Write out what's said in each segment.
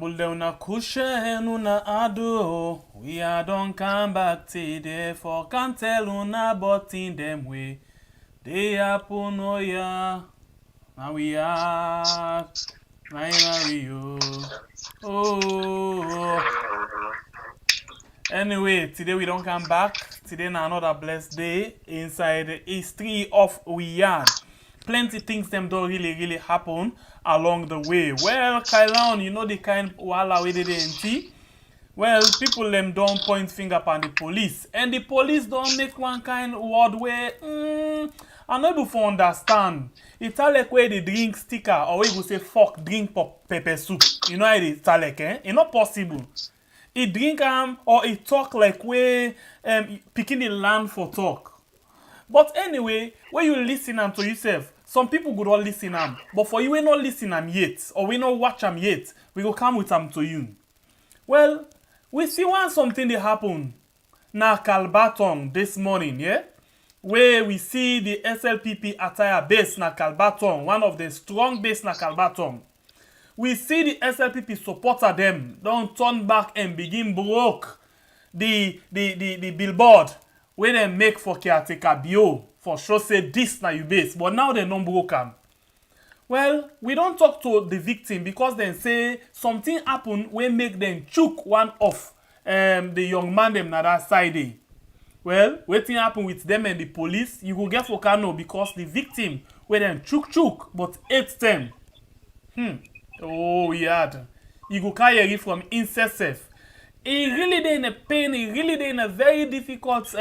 Bulde una kushe una ado. We are don't come back today for can't tell una but in them way. They happen oh yeah. Now we are. Mario. Oh. Anyway, today we don't come back. Today na another blessed day inside the history of Weird. Plenty things them don't really happen along the way. Well, Kailahun, you know the kind wala we did in. Well, people them don't point finger upon the police. And the police don't make one kind word where I'm not able to understand. It's like where they drink sticker or where you go say fuck drink pepper soup. You know how it's like, eh? It's not possible. It drink or it talk like where picking the land for talk. But anyway, when you listen to yourself, some people could all listen but for you we not listen yet, or we not watch yet, we go come with them to you. Well, we see one something that happen Nakalbaton this morning, yeah? Where we see the SLPP attire base Nakalbaton, one of the strong base Nakalbaton. We see the SLPP supporter them don't turn back and begin broke the billboard where they make for caretaker bio for sure say this na you base, but now they don't broke them. Well, we don't talk to the victim because they say something happened where make them chook one off the young man them na that side. Well, what happen with them and the police, you will get for Kano because the victim where them chook but 8 them. Oh, yeah. You go carry it from incest. He really dey in a pain, he really dey in a very difficult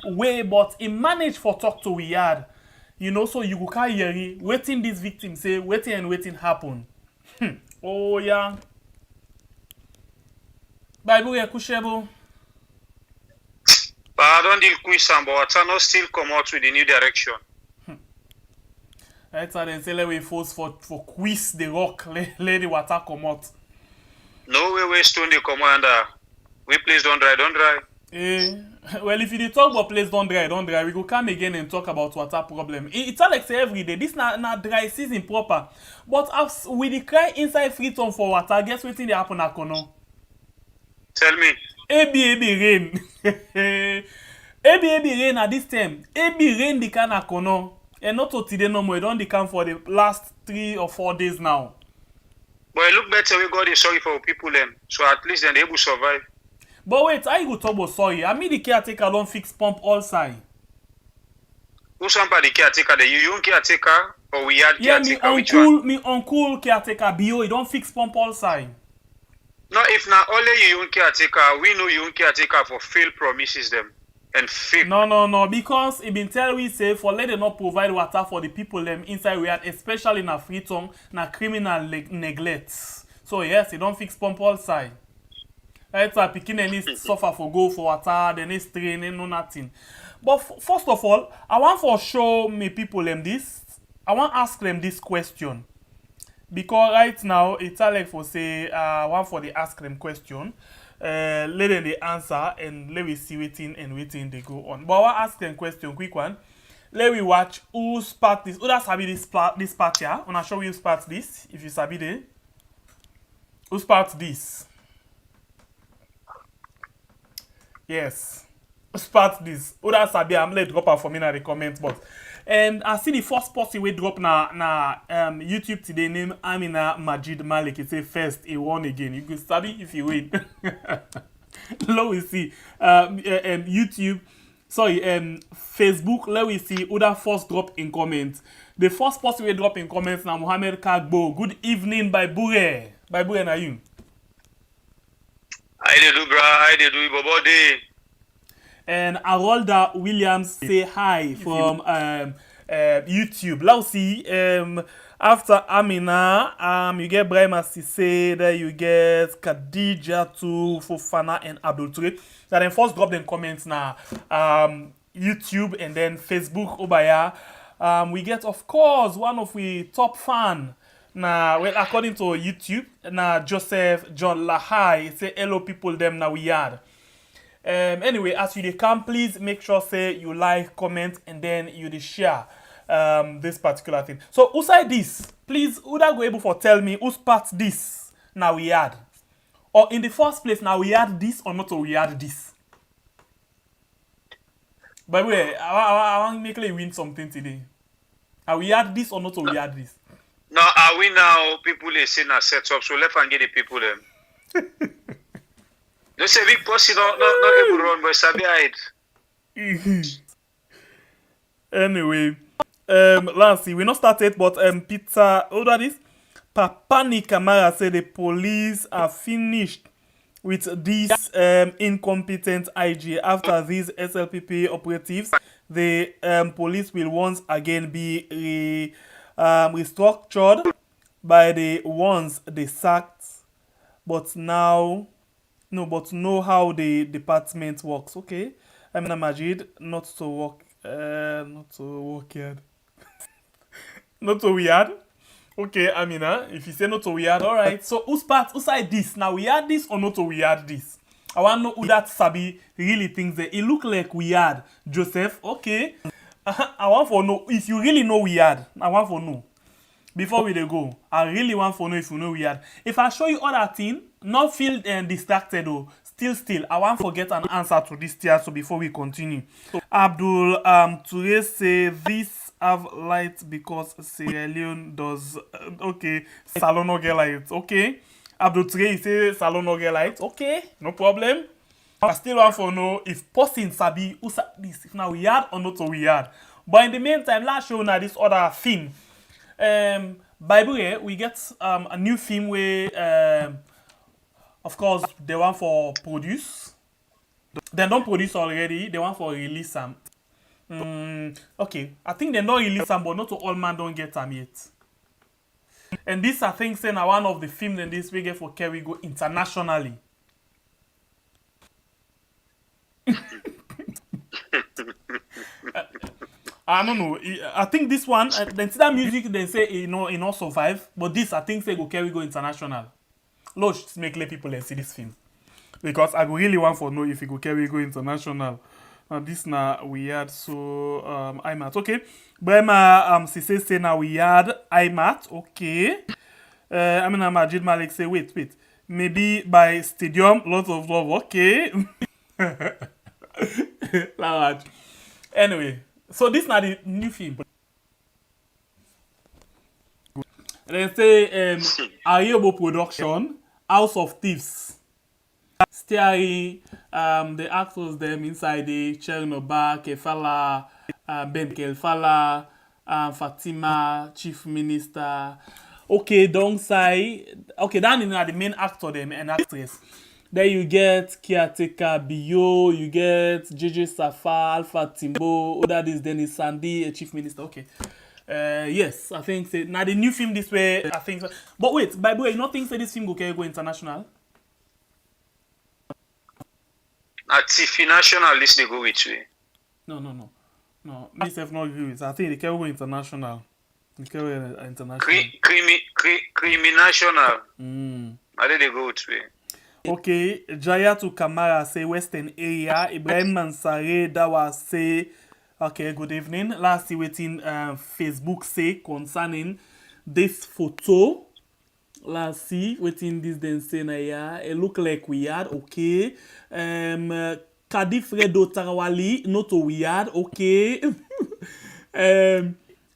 way, but he managed for talk to Weird. You know, so you go carry waiting this victim say, waiting happen. Oh, yeah. Bible, ya kushebo. But I don't deal quiz but I not still come out with the new direction. That's how they say let we force for quiz the rock, let the water come out. No way stone they come under. We please don't dry. Well, if you talk about place don't dry, we go come again and talk about water problem. It's like say every day. This na dry season proper. But as we the cry inside Freetown for water, guess what thing they happen at Kono? Tell me. Ebi rain. Ebi rain at this time. Ebi rain the can at Kono. And not to today no more. It don't come for the last 3 or 4 days now. But it look better we God is sorry for people them. So at least they're able to survive. But wait, I go talk about sorry. I mean the caretaker don't fix pump all side. Who somebody caretaker? The you caretaker or we had caretaker? Yeah, me uncle caretaker bio. He don't fix pump all side. No, if not only you caretaker, we know you caretaker for failed promises them and fail. No, because it been tell we say for let them not provide water for the people them inside we had, especially na Freetown, na criminal neglect. So yes, he don't fix pump all side. Right, so picking any suffer for go for water, then it's training, no nothing. But first of all, I want for show me people them this. I want ask them this question. Because right now, it's like for say, I want for the ask them question. Let them the answer and let me see waiting they go on. But I want ask them question, quick one. Let me watch who sparked this. Who does sabi this part here? I'm gonna show you who sparked this, if you sabi it. Who sparked this? Yes. Start this. Oda sabi I'm let drop her for me in the comments box. And I see the first person we drop na YouTube today named Amina Majid Malik. It say first he won again. You can sabi if you win. Let we see. YouTube. Sorry, Facebook. Let we see Oda first drop in comments. The first person we drop in comments na Muhammad Kagbo. Good evening by Bure. By Bure na you. I do, bro. I do, Bobo day. And Arolda Williams say hi from YouTube. Let's see. After Amina, you get Brahma Sise, there you get Khadija to Fofana and Abdul Ture. So then first drop them comments now. YouTube and then Facebook Obaya. We get of course one of we top fan. Now, well, according to YouTube, now Joseph John Lahai say hello people them now we had. Anyway, as you come, please make sure say you like, comment, and then you share this particular thing. So who side this? Please, who that go able for tell me who part this now we had? Or in the first place, now we had this or not, or we had this. By the way, I want to make you win something today. Are we had this or not, or we had this? Now, are we now people they say na set up? So let's get the people them. They say big pussy not able to run, but sabi hide. Anyway, let's see. We not started, but Peter, what that is? Papani Kamara said the police are finished with this incompetent IG. After these SLPP operatives, the police will once again be restructured by the ones they sacked, but now know how the department works. Okay, I'm Majid, not to work yet. Not so weird. Okay, Amina, if you say not so weird, alright. So who's side this? Now we had this or not so we had this? I want to know who that Sabi really thinks that it look like we had. Joseph, okay. I want to know if you really know we had. I want to know. Before we go, I really want to know if you know we had. If I show you other thing, not feel distracted though. Still, I want to get an answer to this tier. So before we continue, Abdul Toure say this have light because Sierra Leone does. Okay, Salon no get light. Okay, Abdul Toure say Salon no get light. Okay, no problem. I still want to know if person sabi who this. If now we had or not so we had. But in the meantime, let's show now this other thing. By the way, we get a new film where of course they want for produce. They don't produce already. They want for release them. Okay, I think they don't release them, but not all man don't get them yet. And this I think saying one of the films in this we get for carry go internationally. I don't know. I think this one, then see that music, they say it not survive. But this, I think, say go carry go international. Lord, make let people see this film because I really want to know if it go carry go international. Now this now we had so IMAT okay. But say now we had IMAT okay. I mean Majid Malik say wait maybe by stadium lots of love okay. Anyway. So this is not the new film. They say Ariobo Production, House of Thieves. Starring the actors them inside the Chernobyl, Kefala, Ben Kelfala, Fatima, Chief Minister. Okay, downside. Okay, that is the main actor them and actress. Then you get Caretaker Bio, you get JJ Safa, Alpha Timbo, that is Dennis Sandy, a Chief Minister. Okay. Yes, I think so. Now the new film this way, I think so. But wait, by the way, you don't think so this film go international? At Tiffy National list they go which way? No. This have not agree with. I think they can go international. They can go international. Crimi National. How did they go which way? Okay, Jayatu Kamara say Western area. Ibrahim Mansare Dawa say okay, good evening. Last see waiting Facebook say concerning this photo. Let's see waiting this then say na yeah. It look like we had okay. Kadifredo Tarawali not we had okay.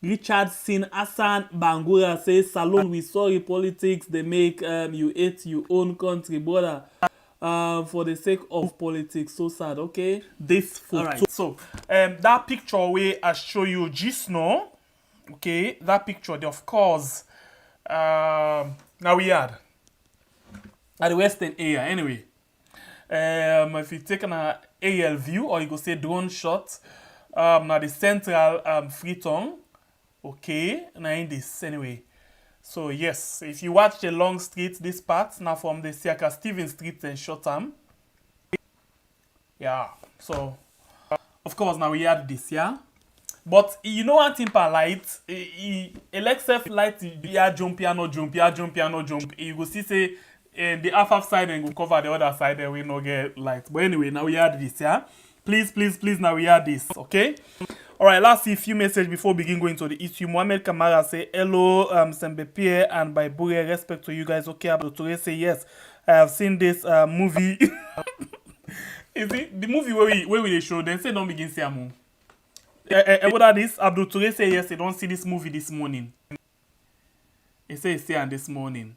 Richard Sin Hassan Bangura says, Salon, we sorry politics, they make you hate your own country, brother. For the sake of politics, so sad, okay? This photo. Right. So, that picture where I show you just now, okay? That picture, of course, now we had at the Western area, anyway. If you take an aerial view, or you go say drone shot, now the central Freetown. Okay, now in this anyway. So yes, if you watch the long street, this part now from the Siaka Stephen Street and Shotham. Yeah. So of course now we had this, yeah. But you know one thing per light, Alexef light yeah jump. You go see say the half side and go cover the other side and we no get light. But anyway, now we had this, yeah. Please, now we had this, okay? Alright, let's see a few messages before we begin going to the issue. Mohamed Kamara say, hello, Sembe Pierre, and by Bure, respect to you guys. Okay, Abdul Toure say, yes, I have seen this movie. Is it the movie where we show? Then say don't begin see more. What are this? Abdul Toure say yes, they don't see this movie this morning. He say he's on this morning.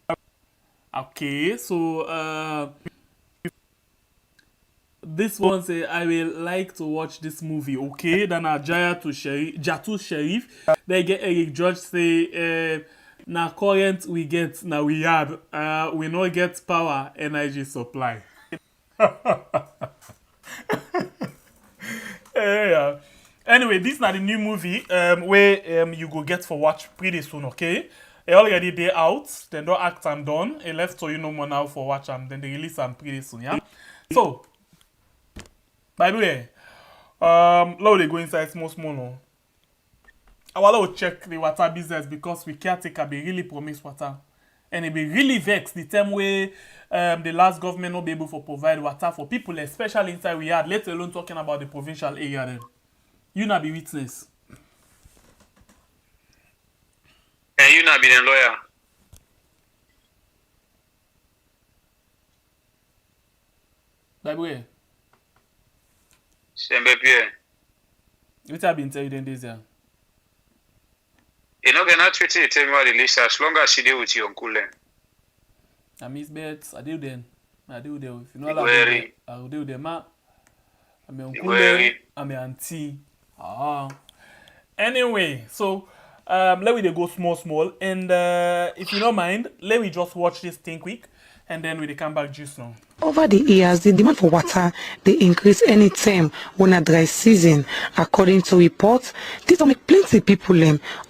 Okay, so this one say I will like to watch this movie. Okay, then Jatu Sharif. They get Eric George say now current we get now we had we not get power energy supply. Yeah. Anyway, this is not the new movie where you go get for watch pretty soon, okay? Already they out, then don't act and done. It left so you know more now for watch them, then they release them pretty soon, yeah? So, by the way, now they go inside small no. I want to check the water business because we caretaker be really promise water. And it be really vexed the time way the last government not be able to provide water for people, especially inside we had, let alone talking about the provincial area then. You not be witness. And you not be the lawyer. By the way, what have been telling you this year? You know, gonna treat it tell me what the list as long as you deal with your uncle. I miss bets. I deal then. I deal them. If you know I will deal them. I'm your uncle. I'm your auntie. Anyway, so let me go small, and if you don't mind, let me just watch this thing quick, and then we come back just now. Over the years, the demand for water they increase anytime when a dry season. According to reports, this will make plenty people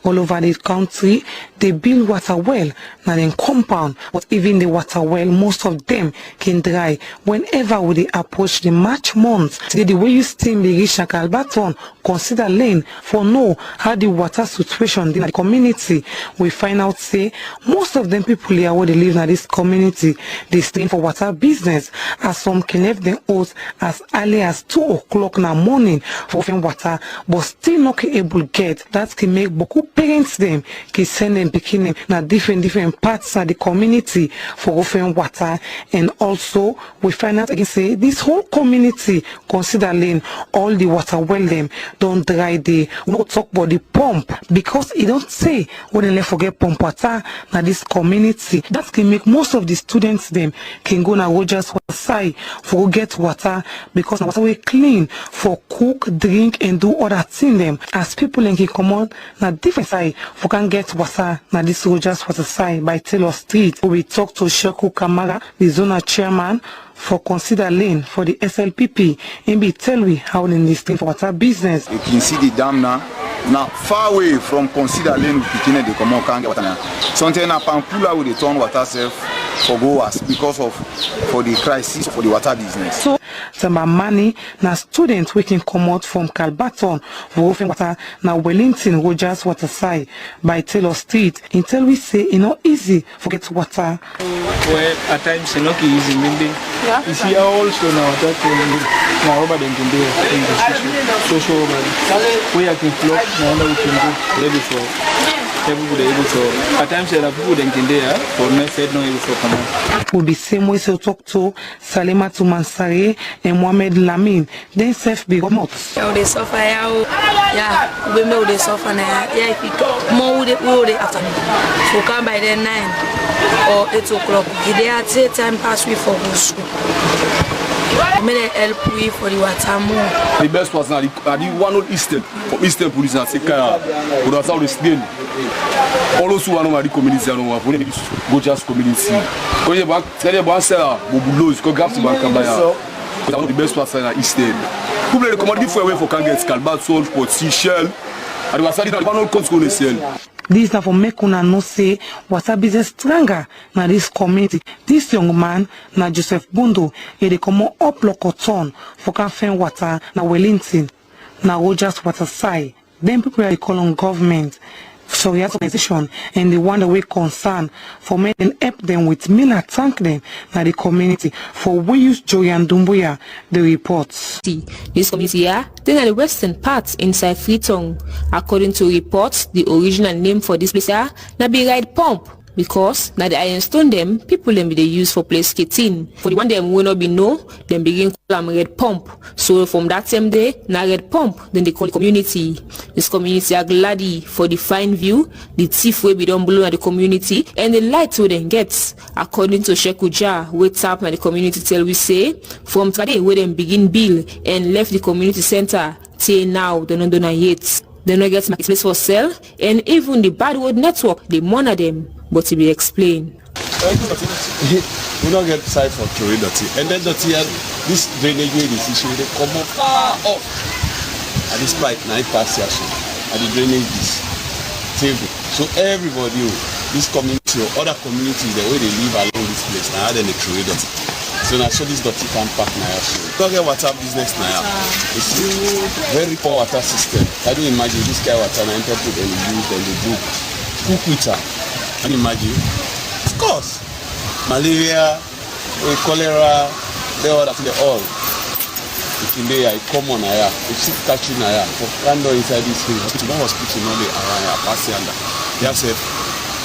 all over the country. They build water well, now then compound, but even the water well, most of them can dry whenever we approach the March month. Today, the way you steam the reach Nakalbaton, consider lane for know how the water situation in the community. We find out say most of them people here where they live in this community, they stay for water business. As some can have them out as early as 2 o'clock in the morning for offering water, but still not able to get. That can make beaucoup parents them can send them picking na different parts of the community for offering water. And also we find out again say this whole community considering all the water well them don't dry the we not talk about the pump because it don't say when they forget pump water na this community. That can make most of the students them can go na Rogers side for get water because water we clean for cook, drink and do other things them. As people can come on na different side for can get water na this Rogers water side by Taylor Street. We talk to Sheku Kamara, the zonal chairman for consider lane for the SLPP and be tell we how they listing for water business. You can see the dam now far away from consider lane beginning the common can get water now. Something na Pampula with the turn water self for goers because of for the crisis for the water business. So some money na students we can come out from Calbaton for offering water na Wellington Rogers water side by Taylor Street until we say it's not easy to get water. Well, at times it's not easy, maybe. You see also now that now over them can do in the social where I can flock now we can go ready for everybody able to. At times there are people that can there for method not able to come out. Will be same way so talk to Salima to Mansare and Mohamed Lamin. Then self be come out. They suffer yeah, we know they suffer now. Yeah, if you more would after so come by then 9 or 8 o'clock. They are take time pass we for go school. I mean help we for the water more. The best person are the one on Eastern from Eastern police and say car for the south Eastern. All those who are not the community are not for the go just community. Quand il va très bien ça bobulo jusqu'au gap tu vas cambayer. The best person are Eastern. Pour les commander faut away for can get Calabatown for Shell. And was saying that one on compte connaissel. This is for make una know say water business stronger na this community. This young man na Joseph Bundo he dey come up Lokoton for can find water na Wellington na Rogers water side. Then people are call on government. So we have organization and the one that we concern for me and help them with meal and thank them na the community for we use Joy and Dumbuya the reports. This community here, then at the western part inside Freetown. According to reports, the original name for this place here na be Ride Pump. because now the ironstone them people them they use for play skating. For the one them will not be no, them begin call them red pump. So from that same day, now red pump, then they call the community. This community are glady for the fine view, the thief will be down below at the community, and the light will then get. According to Shekuja, wait up at the community till we say, from today where them begin bill and left the community center, till now they don't donate yet. They don't get marketplace for sale, and even the bad word network, they monitor them, but to be explained. We don't get side for throwing dirty, and then dirty this drainage way this issue they come up far off. And this pipe now it pass here, and the drainage is table. So everybody, this community or other communities, the way they live along this place now, then they throw it dirty. So now so this dirty can pack now. So don't get water business now. It's very poor water system. Can you imagine this kind of water now people and they use and they do cook with her? Can you imagine? Of course. Malaria, cholera, they all all. If in there, it common here. If sick catching here, for candle inside this thing, no hospital, no they around here, passing under. They said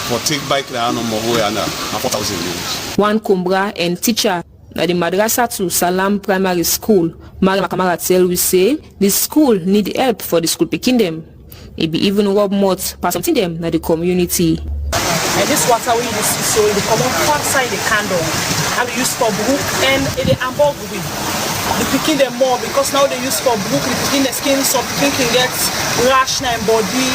for take bike there, no more way under 4,000 euros. One Kumbra and teacher at the Madrasa to Salam Primary School, Mara Kamara tell we say the school need help for the school picking them. It be even rob more for something them at the community. And this water we use so it come on outside the candle and we use for brook and it amble with the picking them more because now they use for brook the picking the skin, some picking can get rash in body,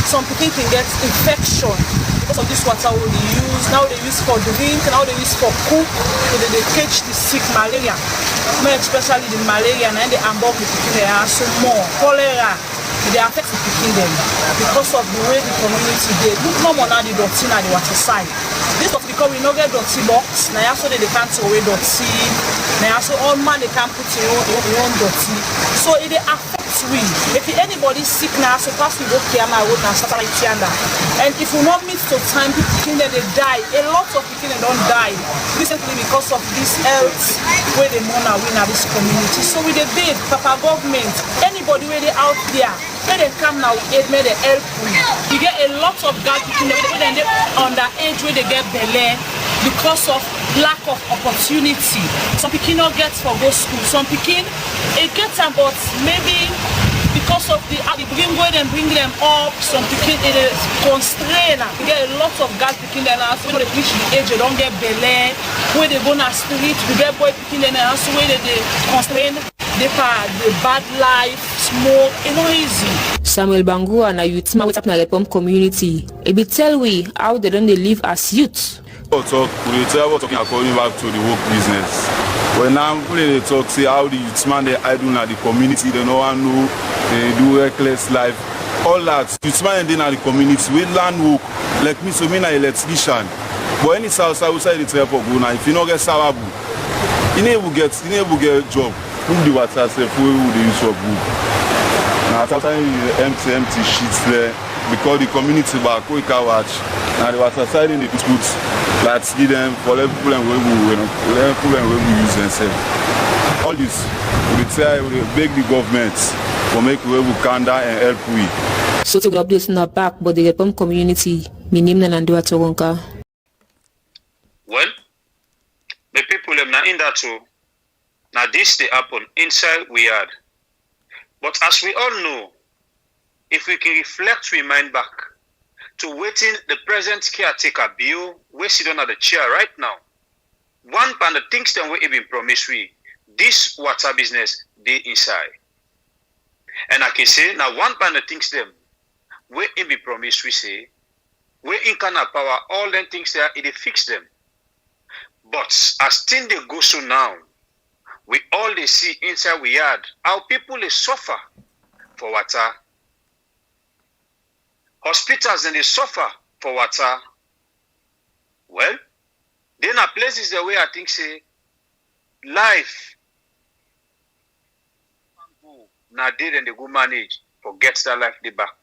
some picking can get infection because of this water we use. Now they use for drink, now they use for cook, so they catch the sick malaria, more especially the malaria and the amble the picking they are so more cholera. They affect the picking them because of the way the community they look no more now the dirty na the water side. This was because we no get dirty box. Now also they can't throw away dirty. Now also all man they can't put in own dirty. So it affects we. If anybody sick now, so pass we go care my road and start like Tianda. And if we not meet to time people picking them they die. A lot of picking them don't die recently because of this health where they mourn we in this community. So we the big Papa government, anybody where they out there. When they come now, it made a help. You get a lot of girls when they underage where they get belay because of lack of opportunity. Some people not get for go school. Some people it gets them, but maybe because of the bring where they bring them up. Some people it is constrained. You get a lot of girls picking them out when they reach the age they don't get belay. Where they go on the street, we get boy picking them out where they constrained. The bad life, smoke, it's not easy. Samuel Bangu and a youth man with up in the Pump community. It be tell we how they don't live as youth. We talking according back to the work business. When now they talk, say how the youth man they idle in the community, they no one know, they do reckless life. All that youth man in the community, we learn work. Like me, so me an electrician. But any outside the trap of go now, if you don't get salabu, you never get a job. Who the water self who they use for book. Now sometimes empty sheets there because the community back we can watch. Now the water side in the put let's give them for every problem we use themselves. All this we try we beg the government for make we can and help we. So to update in the back but the Pump community, my name is Nandua Toronka. Well, the people are not in that too. Now this they happen inside we had. But as we all know, if we can reflect we mind back to waiting the present caretaker bill, we sit on the chair right now. One part of the things that we even promised we, this water business they inside. And I can say now one part of the things them we even promised we say, we in can power all them things there, it fix them. But as things they go so now, we all they see inside we had how people they suffer for water. Hospitals and they suffer for water. Well, then are places the way I think say life now they then they go manage forget that life they back.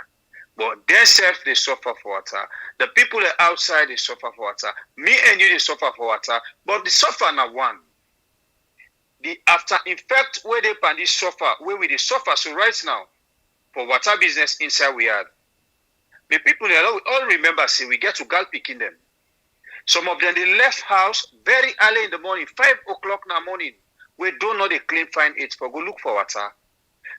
But themselves they suffer for water. The people outside they suffer for water. Me and you they suffer for water. But the suffer now one. The after effect where they pan this suffer, where we they suffer. So right now, for water business inside we had. The people we all remember say we get to gal picking them. Some of them they left house very early in the morning, 5 o'clock in the morning. We don't know they clean find it for go look for water.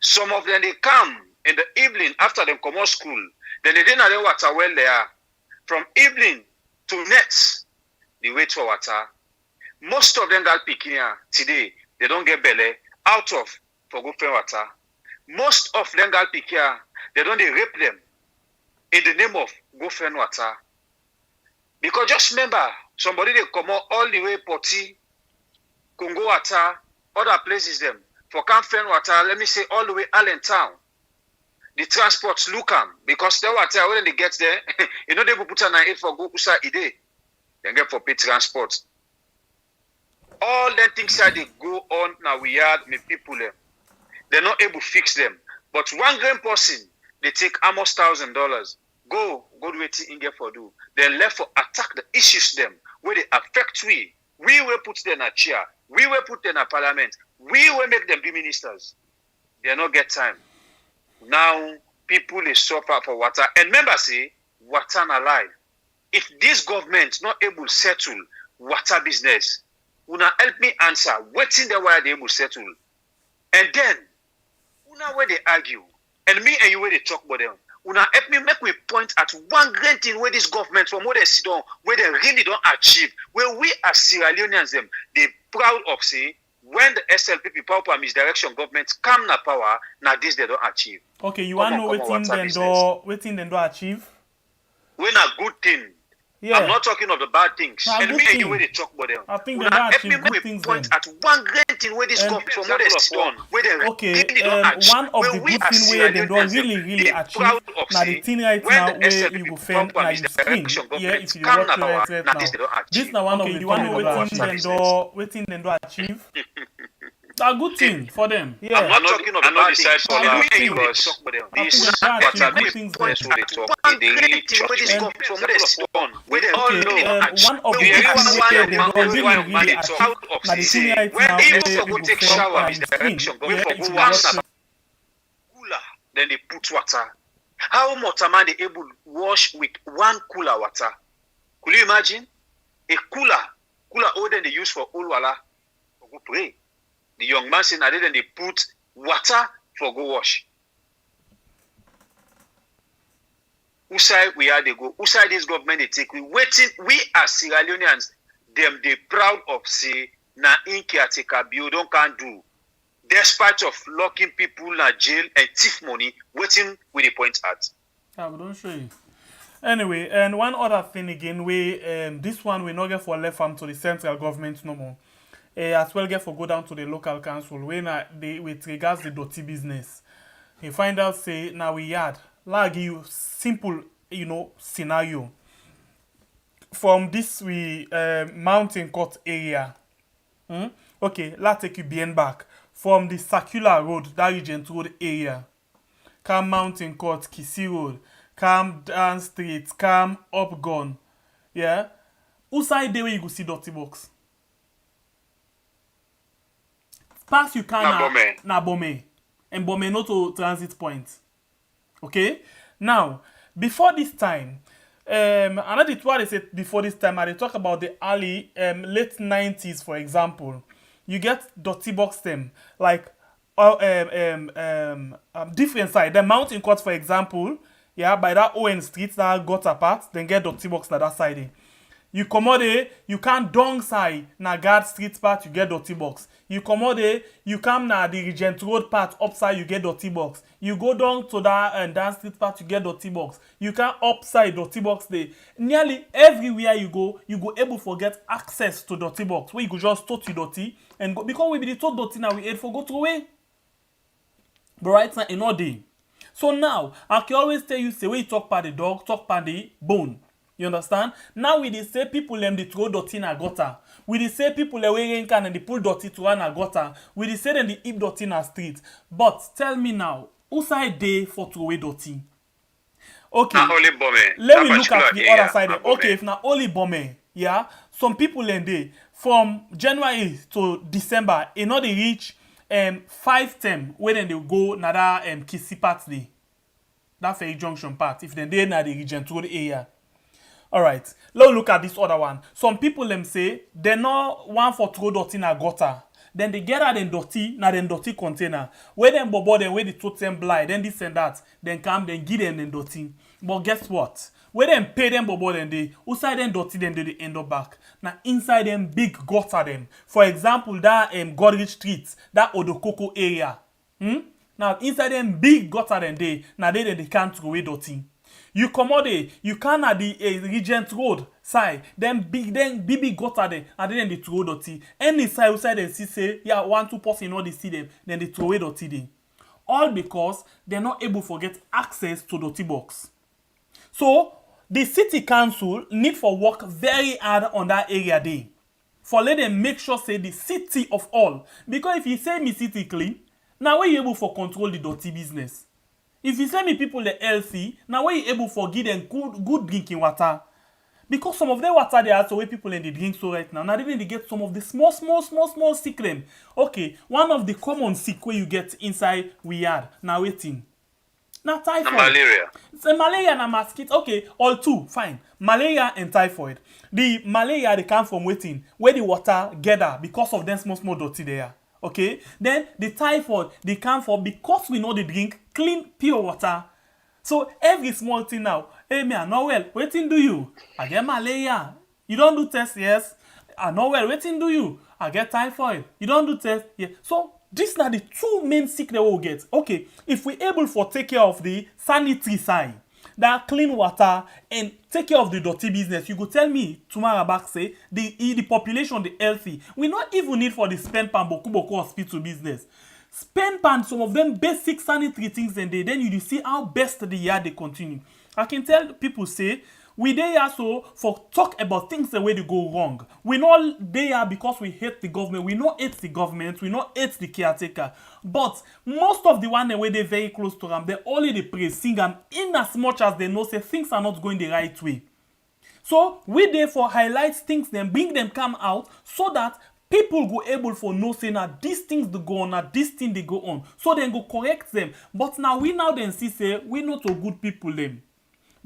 Some of them they come in the evening after them come out school. Then they didn't know the water well there. From evening to next, they wait for water. Most of them got picking here today. They don't get belly out of for go find water. Most of them got pick here. They don't they rape them in the name of go find water. Because just remember, somebody they come out all the way Poti, Congo water, other places them. For can't find water, let me say all the way Allentown. The transports look them because the water when they get there, you know they will put an aid for go usa ide. Then get for pay transport. All them things that they go on now we had me people them. They're not able to fix them. But one grand person, they take almost $1,000. Go do it in get for do. Then left for attack the issues them where they affect we. We will put them in a chair. We will put them in a parliament. We will make them be ministers. They not get time. Now people they suffer for water. And remember say water not alive. If this government not able to settle water business, una help me answer waiting the why they able to settle. And then una where they argue. And me and you where they talk about them. Una help me make me point at one great thing where this government from where they sit down, where they really don't achieve, where we as Sierra Leoneans them, they proud of say when the SLPP power per misdirection government come na power, now this they don't achieve. Okay, you want to know waiting them do achieve? When a good thing. Yeah. I'm not talking of the bad things. And me and you where they talk about them. I think they don't achieve good things point at one great thing where this government from where they sit on, where they really don't achieve. One of the good things where they don't really achieve. Now the thing right now where you go find now you screen. Yeah, if you watch right now. This now one of the one waiting them do achieve. A good thing for them. Yeah. I'm not talking of the bad things. These what are good things where they talk. They really talk. From where they sit on, where they all know. One of the good things where they don't really achieve. Now the thing right now where you go take shower is direction. Yeah, if you watch cooler, then they put water. How much a man they able to wash with one cooler water? Could you imagine? A cooler older than they use for old water. Go pray. The young man saying, then they put water for go wash. Who side we are they go? Who side this government they take? We waiting. We as Sierra Leoneans, them they proud of say na in caretaker bill don't can do. Despite of locking people in jail and thief money, waiting with the point at. Don't show you. Anyway, and one other thing again, we this one we not get for left arm to the central government no more. As well get for go down to the local council when they with regards the dirty business. You find out say now we had like you simple scenario from this we mountain court area. Okay, let's take you bien back from the circular road that Regent Road area. Come mountain court Kisi Road, come down street, come up gun. Yeah, who side there where you go see dirty box? Pass you can na Bome. And Bome not to transit point. Okay? Now, before this time, another what I said before this time, I talk about the early late 90s, for example. You get dirty box them like different side. The mountain court, for example, yeah, by that Owen Street that got apart, then get dirty box na that side. You come out there, you can't down side na Guard Street part, you get dirty box. You come out there, you come na the Regent Road part upside, you get dirty box. You go down to that down street part, you get dirty box. You can upside dirty box there. Nearly everywhere you go able to get access to dirty box where you go just touch you dirty and go because we be the tot dirty now we aid for go through away. But right now in all day. So now I can always tell you say when you talk about the dog, talk about the bone. You understand? Now we dey say people them they throw dirty in a gutter. We dey say people they wearing can and they pull dirty to a gutter. We dey say them they heap dirty in a street. But tell me now, who side dey for throw away dirty? Okay. Let me look at the other side. Okay, if na only Bome, yeah. Some people in there from January to December, they know they reach 5 term when they go na that Kisi part day. That Ferry Junction part. If they na the Regent Road area. All right. Let's look at this other one. Some people them say they not want for throw dirty in a gutter. Then they get out in dirty, na then dirty container. Where them bobo then where the throat them blind, then this and that, then come then give them in dirty. But guess what? Where them pay them bobo then they outside them dirty then they end up back. Now inside them big gutter them. For example, that Godrich Street, that Odokoko area. Now inside them big gutter then they can't throw away dirty. You come out there, you can at the Regent Road side, then big gutter there, and then they throw dirty. Any side outside they see say, yeah, 1-2 person know they see them, then they throw away dirty there. All because they're not able to get access to dirty box. So the city council need for work very hard on that area there. For let them make sure say the city of all. Because if you say me city clean, now we able for control the dirty business. If you say me people the healthy, now we able for give them good drinking water. Because some of the water they are so way people in the drink so right now. Now they get some of the small sick them. Okay, one of the common sick where you get inside we are now waiting. Now typhoid. Malaria. So malaria and mosquito. Okay, all two, fine. Malaria and typhoid. The malaria they come from waiting where the water gather because of them small dirty there. Okay, then the typhoid they come from because we know they drink clean pure water. So every small thing now, hey me I know well, waiting do you? I get malaria. You don't do test, yes. I know well, waiting do you? I get typhoid. You don't do test, yeah. So these are the two main sickness we'll get. Okay, if we're able to take care of the sanitary side, that clean water and take care of the dirty business, you go tell me tomorrow back say the population the healthy. We not even need for the spend pan boku hospital business. Spend pan some of them basic sanitary things and then you see how best the year they continue. I can tell people say we there so for talk about things the way they go wrong. We not there because we hate the government. We not hate the government. We not hate the caretaker. But most of the one the way they very close to them, they only they praise sing them in as much as they know say things are not going the right way. So we therefore highlight things then bring them come out so that people go able for know say now these things they go on, now this thing they go on. So then go correct them. But now we then see say we not so good people them.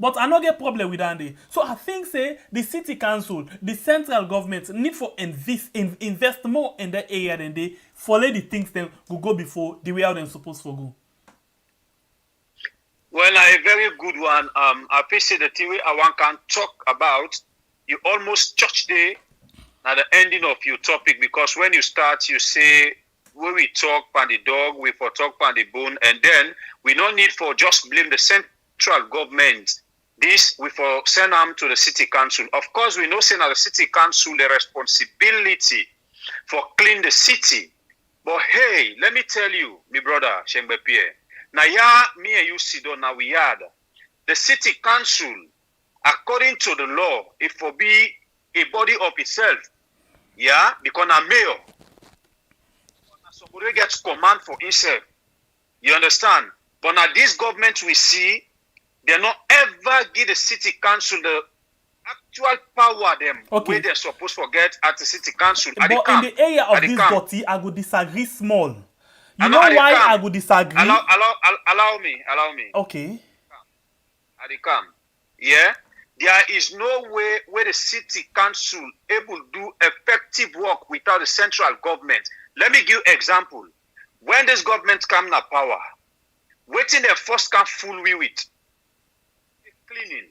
But I no get problem with that. So I think say the city council, the central government need for invest more in that area than they follow the things then go before the way how they're supposed to go. Well, a very good one. I appreciate the thing I want can talk about. You almost touch the at the ending of your topic because when you start, you say when we talk on the dog, we for talk on the bone, and then we don't need for just blame the central government. This we for send them to the city council. Of course, we know send the city council the responsibility for clean the city. But hey, let me tell you, my brother Shengbe Pierre. Now me and you sit down now we had the city council, according to the law, it for be a body of itself. Yeah, because a mayor. Somebody gets command for himself. You understand? But now this government we see, they not ever give the city council the actual power them where they're supposed to get at the city council. But in the area of this body, I would disagree small. You know why I would disagree? Allow me. Okay. At the camp. Yeah. There is no way where the city council able to do effective work without the central government. Let me give example. When this government come na power, waiting their first can fool we with cleaning.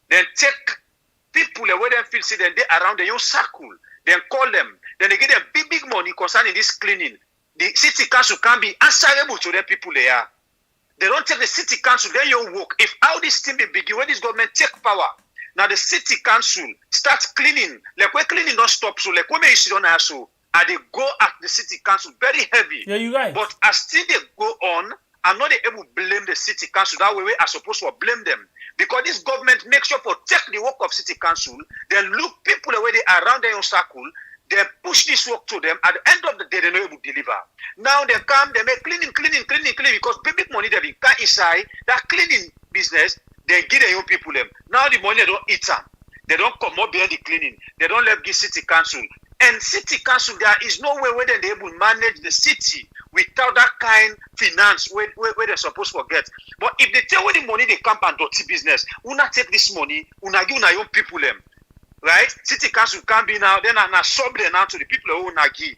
Then take people where they feel say then they around the young circle. Then call them. Then they give them big money concerning this cleaning. The city council can be answerable to the people they are. They don't take the city council, then you work. If how this thing be begin, when this government take power, now the city council starts cleaning. Like when cleaning don't stop, so like when you sit on so, and they go at the city council very heavy. Yeah, you right. But as still they go on, I'm not able to blame the city council. That way I supposed to blame them. Because this government makes sure to take the work of city council, then look people the way they are around their own circle, they push this work to them. At the end of the day, they're not able to deliver. Now they come, they make cleaning, because big money they be cut inside that cleaning business. They give the young people them. Now the money they don't eat them. They don't come up behind the cleaning. They don't let give city council. And city council, there is no way where they're able to manage the city without that kind finance where they're supposed to get. But if they tell where the money they come and dirty business, una take this money, una give una young people them. Right? City council can be now, then I sub them now to the people who una give.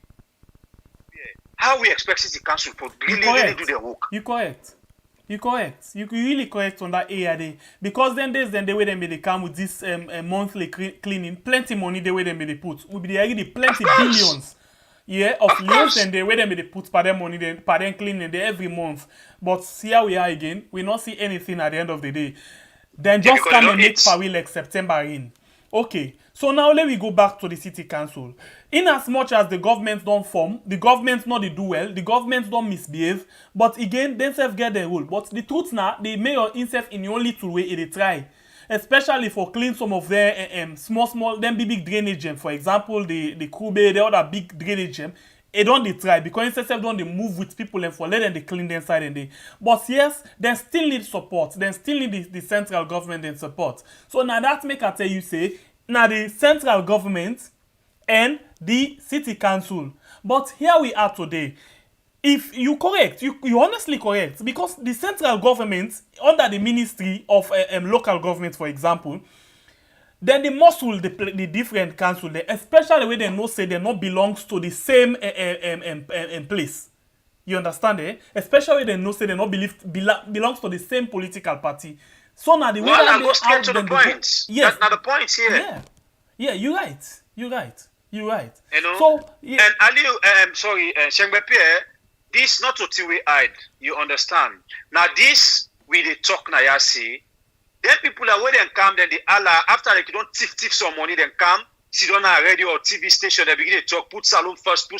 How we expect city council to really do their work? You correct. You really correct on that area there. Because then the way they come with this monthly cleaning, plenty money the way they put. Will be already plenty billions. Yeah, of loans and the way they put per them money, then per them cleaning they every month. But see how we are again. We not see anything at the end of the day. Then just come and make power like September in. Okay, so now let me go back to the city council. In as much as the government don't form, the government not they do well, the government don't misbehave, but again, they self get the role. But the truth now, the mayor himself in the only two way they try. Especially for clean some of their small, them big drainage, for example, the Kube, the other big drainage, they don't try because instead don't they move with people and for let them they clean them side and they. But yes, they still need support. They still need the central government and support. So now that make I tell you say now the central government and the city council. But here we are today. If you correct, you honestly correct because the central government under the Ministry of Local Government, for example. Then the muscle, the different council, especially when they know say they not belongs to the same place. You understand, eh? Especially when they know say they not belongs to the same political party. So now the way that they goes straight to the point. Yes, that's not the point here. Yeah, you're right. You know. So yeah. And Ali, Shengbepe, this not to till we hide. You understand? Now this we they talk na ya see. Then people are where they come, then they Allah after they don't thief some money, then come, sit on a radio or TV station, they begin to talk, put salon first.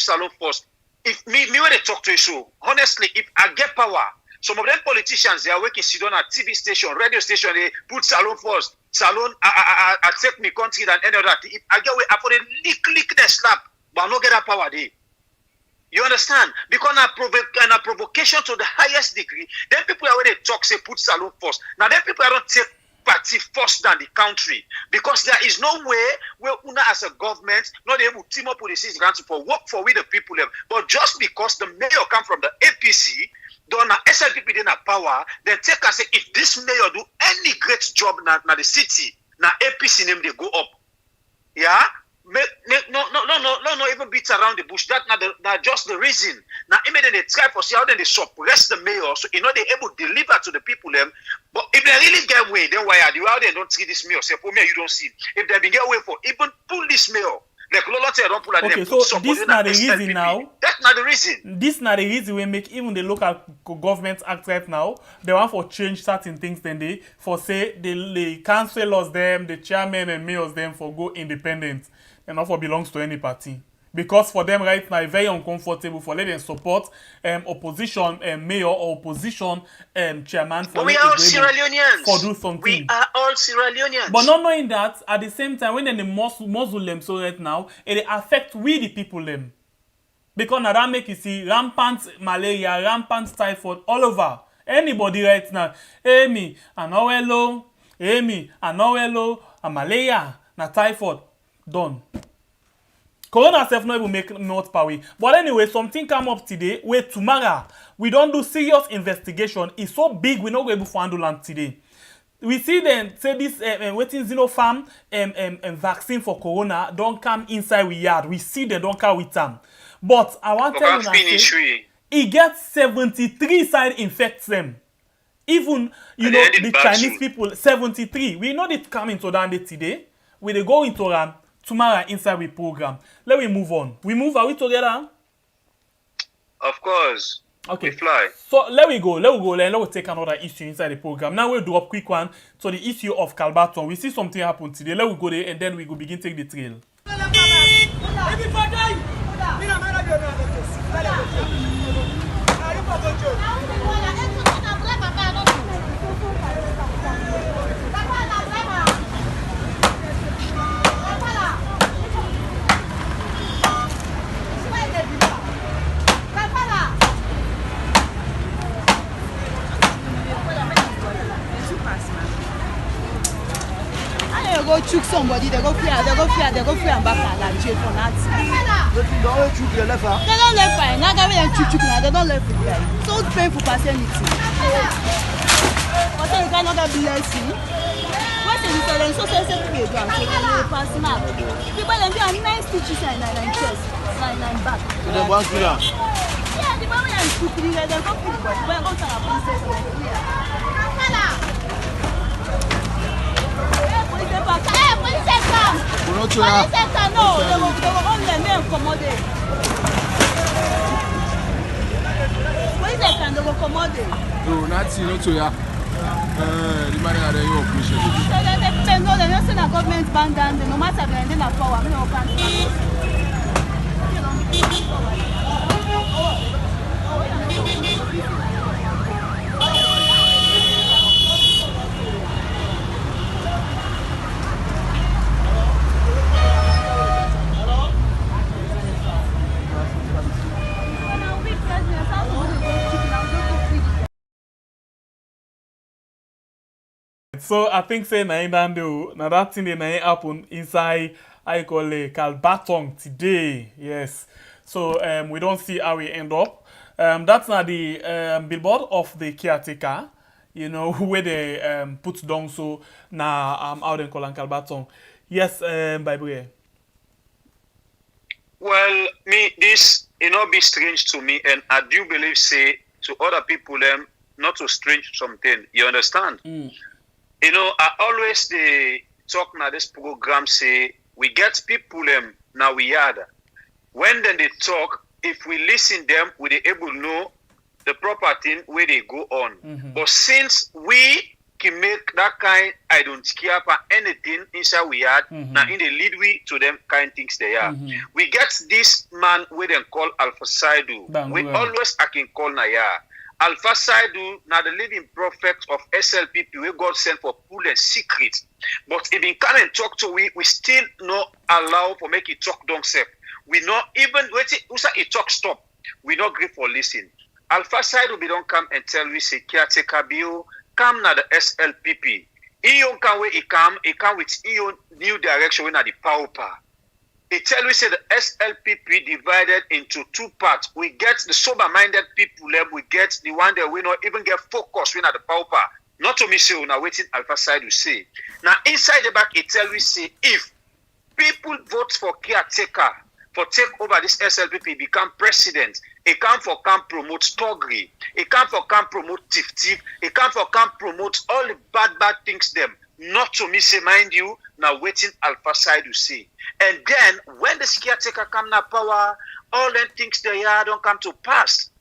If me when they talk to you, so honestly, if I get power, some of them politicians they are working sit on a TV station, radio station, they put salon first. Salon I take me country than any other. If I get away, I put a lick the slap, but I don't get that power there. You understand? Because a provocation to the highest degree, then people are where they talk, say put salon first. Now then people don't take party first than the country. Because there is no way where Una as a government not able to team up with the city council for work for with the people. But just because the mayor come from the APC, don't SLPP in a power, then take and say if this mayor do any great job na the city, na APC name they go up. Yeah? No, even beats around the bush. That's not just the reason. Now, immediately they try for see how they suppress the mayor, so you know they're able to deliver to the people them. But if they really get away, then why are you out there don't see this mayor? Say, oh, mayor, you don't see. If they get away for even pull this mayor, like don't pull okay, them, so this not the reason now. That's not the reason. This not the reason we make even the local government act right now. They want for change certain things. Then they for say the councillors them, the chairman and mayors them for go independent. And not for belongs to any party. Because for them right now, it's very uncomfortable for letting support opposition mayor or opposition chairman for, we are all Sierra Leoneans. For do something. We are all Sierra Leoneans. But not knowing that, at the same time, when they muzzle them so right now, it affect we the people them. Because now that make you see rampant malaria, rampant typhoid all over. Anybody right now, me, and hello, me, and hello, and malaria, na typhoid. Done. Corona self not even make not power. But anyway, something come up today where tomorrow we don't do serious investigation. It's so big we not go able to handle land today. We see them say this waiting Sinopharm vaccine for corona don't come inside we yard. We see they don't come with them. But I want to tell you now, it gets 73 side infects them. Even you know the Chinese people 73. We know it coming to down today. We they go into tomorrow inside we program. Let me move on. We move, are we together? Of course. Okay. We fly. So let we go, let we take another issue inside the program. Now we'll do a quick one to the issue of Calabatown. We see something happen today. Let we go there and then we go begin take the trail. go choke somebody, they go free and back and jail for that. They don't choke the left. They don't left fine. Now they choke now. They don't left it. So painful personality. But you cannot have blessing. What is it? So pay down. So they pass now. People them do nice stitches and chest, and back. They want to now. Yeah, the moment I'm stupid, they go free. But when I go to the princess, no, they will only men accommodate. Police they will accommodate. No, not to ya. The money are your operation. So they know they don't send a government band down, no matter the end of power, no country. So I think say now that thing they happen inside I call it Nakalbaton today. Yes. So we don't see how we end up. That's not the billboard of the caretaker, you know, where they put down so now out in Nakalbaton. Yes, Bible. Well, me this it not be strange to me, and I do believe say to other people not to strange something. You understand? You know, I always talk now this program say we get people now we had. When then they talk, if we listen them, we be able to know the proper thing where they go on. But since we can make that kind, I don't care for anything inside we had, now in the lead we to them kind things they are. We get this man we then call Alpha Saidu. We always I can call Naya. Alpha Saidu, now the living prophet of SLPP, where God sent for pull and secret. But if he come and talk to we still not allow for make it talk don't self. We not even wait usa it talk stop. We not agree for listen. Alpha Saidu be don't come and tell we say caretaker bill come na the SLPP. Iyon can where it come with Iyon new direction when at the power. It tell we say the SLPP divided into two parts. We get the sober-minded people, we get the one that we not even get focused when at the power. Not to me say now waiting Alpha side to say. Now inside the back it tell we say if people vote for caretaker for take over this SLPP become president, it come for camp promote toggery, it come for camp promote thief, it come for camp promote all the bad things them. Not to me say mind you, now waiting Alpha side to say. And then when the caretaker come na power, all them things they are don't come to pass.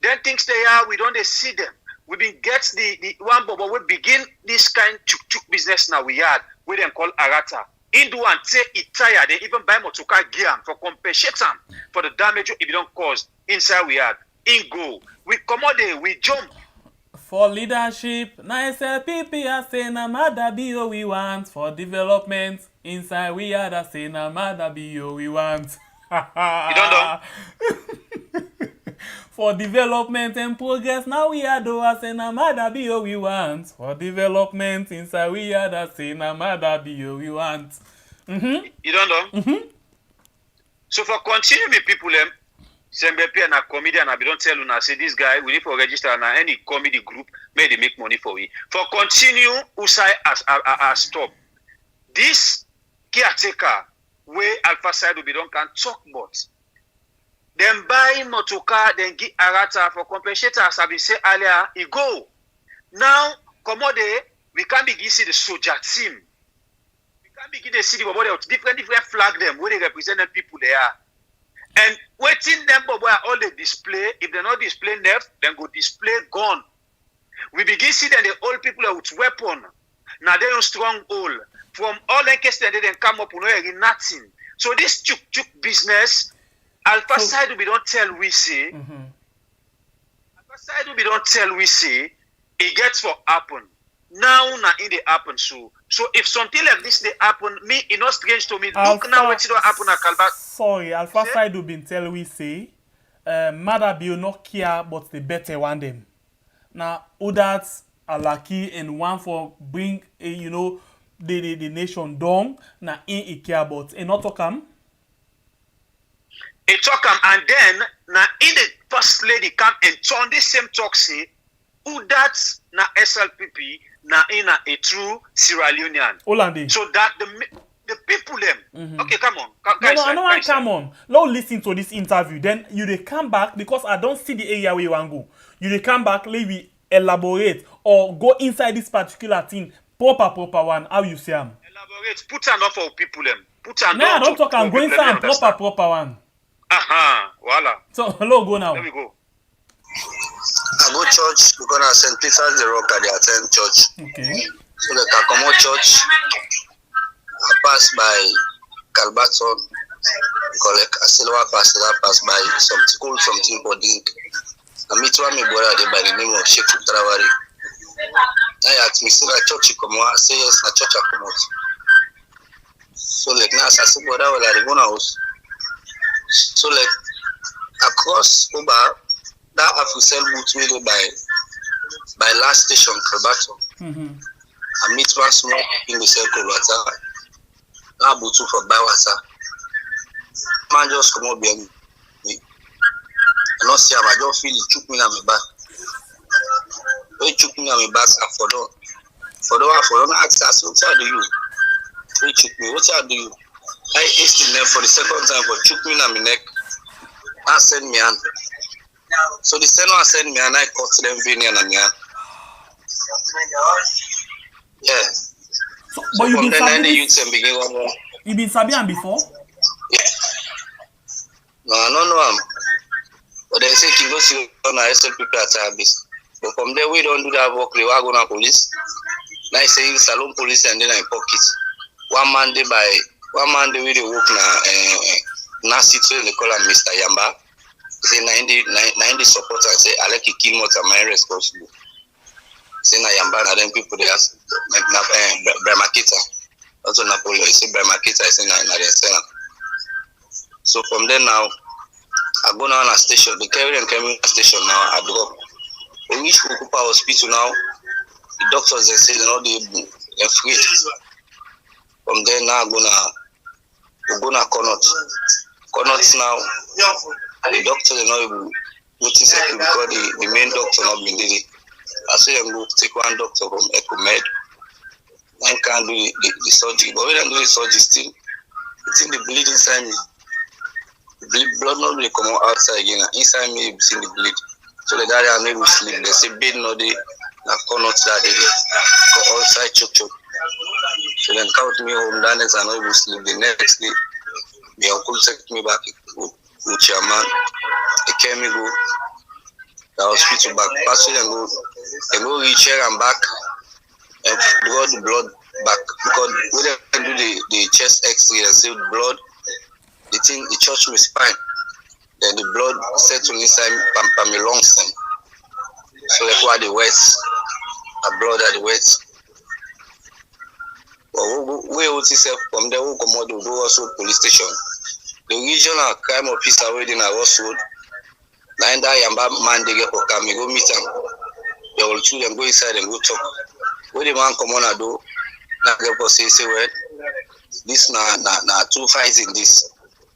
Then things they are, we don't see them. We been get the one but we begin this kind chuk business now we had, we then call Arata. Indu and say it tired, they even buy motoka gear for compensate them for the damage if you don't cause inside we had. In go, we commode, we jump. For leadership, na SLPP I say na mada bio we want. For development, inside we are that say na mada bio we want. You don't know? For development and progress, now we are do I say na mada bio we want. For development, inside we are that say na mada bio we want. You don't know? So for continue with people Sembepi and a comedian, I don't tell you now, say this guy, we need to register on any comedy group, may they make money for we. For continue, Usai as stop. This caretaker, where Alpha Side will be done, can talk about. Then buy motoka, then give Arata for compensate, as I been say earlier, he go. Now, commode, we can't begin to see the soldier team. We can't begin to see the different flag them, where they represent the people they are. And waiting them all they display, if they not display left, then go display gun. We begin see that the old people are with weapon. Now they are stronghold. From all the cases they then come up with nothing. So this chuk business, Alpha side we don't tell we say. Alpha side we don't tell we say, it gets for happen. Now in the happen so if something like this they happen, me it not strange to me. Alpha, look now what it happen at Calbat. Sorry, Alpha side will been tell we say mother bill not care but the better one them. Now others are lucky and one for bring the nation down na in care about and not talk am. It talk am and then na in the first lady come and turn the same talk say who that na SLPP na in a true Sierra Leonean. Olande. So that the people them. Okay, come on. No, I know I come on. Now listen to this interview. Then you they come back because I don't see the area where you want go. You they come back, let me elaborate or go inside this particular thing. Proper one. How you say am? Elaborate. Put an offer for people them. Put an. No, I don't talk. I'm going some proper one. Aha, voila. So hello, go now. There we go. I go church because I St. Peter's the Rock at the attend church. Okay. So like I come out church, I pass by Nakalbaton, collect a silver pass, I pass by some school, something for drink. I meet one my brother there by the name of Sheikh Travari. I asked me, say na church you come out? I say yes, na church I come out. So like now I say brother, well I go now house. So like across over that have to sell boots really by last station Kailahun. I meet one small in the circle water. Now boots for buy water. Man just come up behind me. I not see him, I just feel it choke me on my back. When it choke me on my back, I fall down. I ask her, what do you? When choke me, what do you? I asked him for the second time for choke me on my neck. I send me on. So the second one send me and I cut them vein and me on. Yeah. So, but you been sabi you been sabi am before? Yeah. No, I don't know him. But they say you go see on a SLPP at service. But from there we don't do that work, we are going to police. Now I say salon police and then I pocket. One man they we dey work na city they call him Mr. Yamba. Say 90 supporters say I like to kill more than my responsible. Say na Yamba na them people they ask na Bremakita. Also na police say Bremakita say na them say. So from there now I go now on a station, the carry station now I drop. We reach Kukupa hospital now, the doctors they say they're free. From there now we're gonna Connaught now. The doctor they not able notice it because the main doctor not been did it. I say them go take one doctor from Ecomed. I can't do the surgery, but we don't do the surgery still. It's in the bleed inside me. Blood not really come out outside again. Inside me, you see the bleed. So the daddy and me will sleep. They say bed no day, na Connaught that day. Go outside choke. So then count me home. That next I know will sleep. The next day, my uncle take me back with chairman. They carry me go the hospital back. Pass it and go reach here and back and draw the blood back because we don't do the chest X-ray and see blood. The church with spine, then the blood settle inside my lungs. So that's why the wets, the blood at the wets. But we will see from there, we come out to also police station. The regional crime officer waiting at Rosswood. Now in that Yamba man they get for come, go meet them. They will choose them, go inside and go talk. When the man come on a door, now get for say well, this na two fights in this.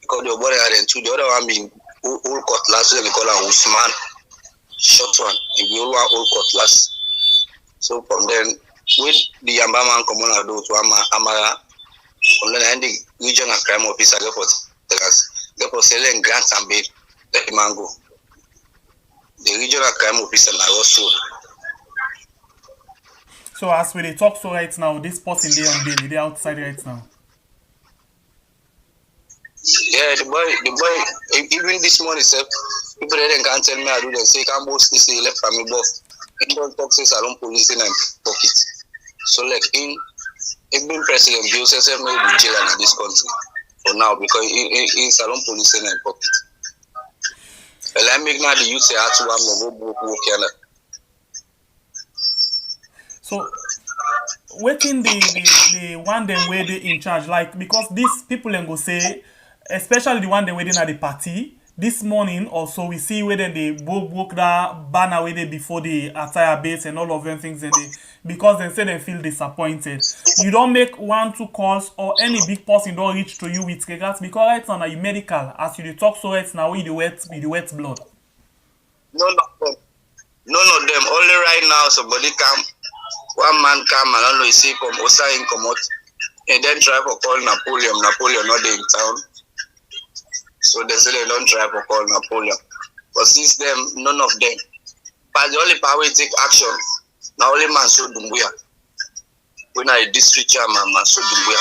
Because the body had two, the other one being all cutlass, so they call her Usman, short one, and the other one all cutlass. So from then, with the Yamba man come on a door to Amara, from then the regional crime officer therefore selling grants and bail, let the man go. The regional crime officer now also. So as we talk so right now, this person they on bail, they outside right now. Yeah, the boy, even this morning, people can't tell me I do them. Say, can't mostly say left from me, but he don't talk say salon police in pocket. So, like, being president, Bill says, may be jail in this country for now because in salon police in pocket. Well, I make now the youth say, I have to go work. So, waiting the one them where they in charge, like because these people and go say, especially the one they waiting at the party, this morning also we see whether they broke that banner where they before the attire base and all of them things and they because they say they feel disappointed. You don't make 1-2 calls or any big person don't reach to you with regards because right now you medical as you dey talk so right now with the wet blood. None of them. Only right now somebody come, one man come and I don't know he say come Osain come out and then try for call Napoleon. Napoleon not there in town. So they say they don't try for call Napoleon. But since them, none of them. But the only power we take action, now only man so Dumbuya. When I district chairman, man so Dumbuya.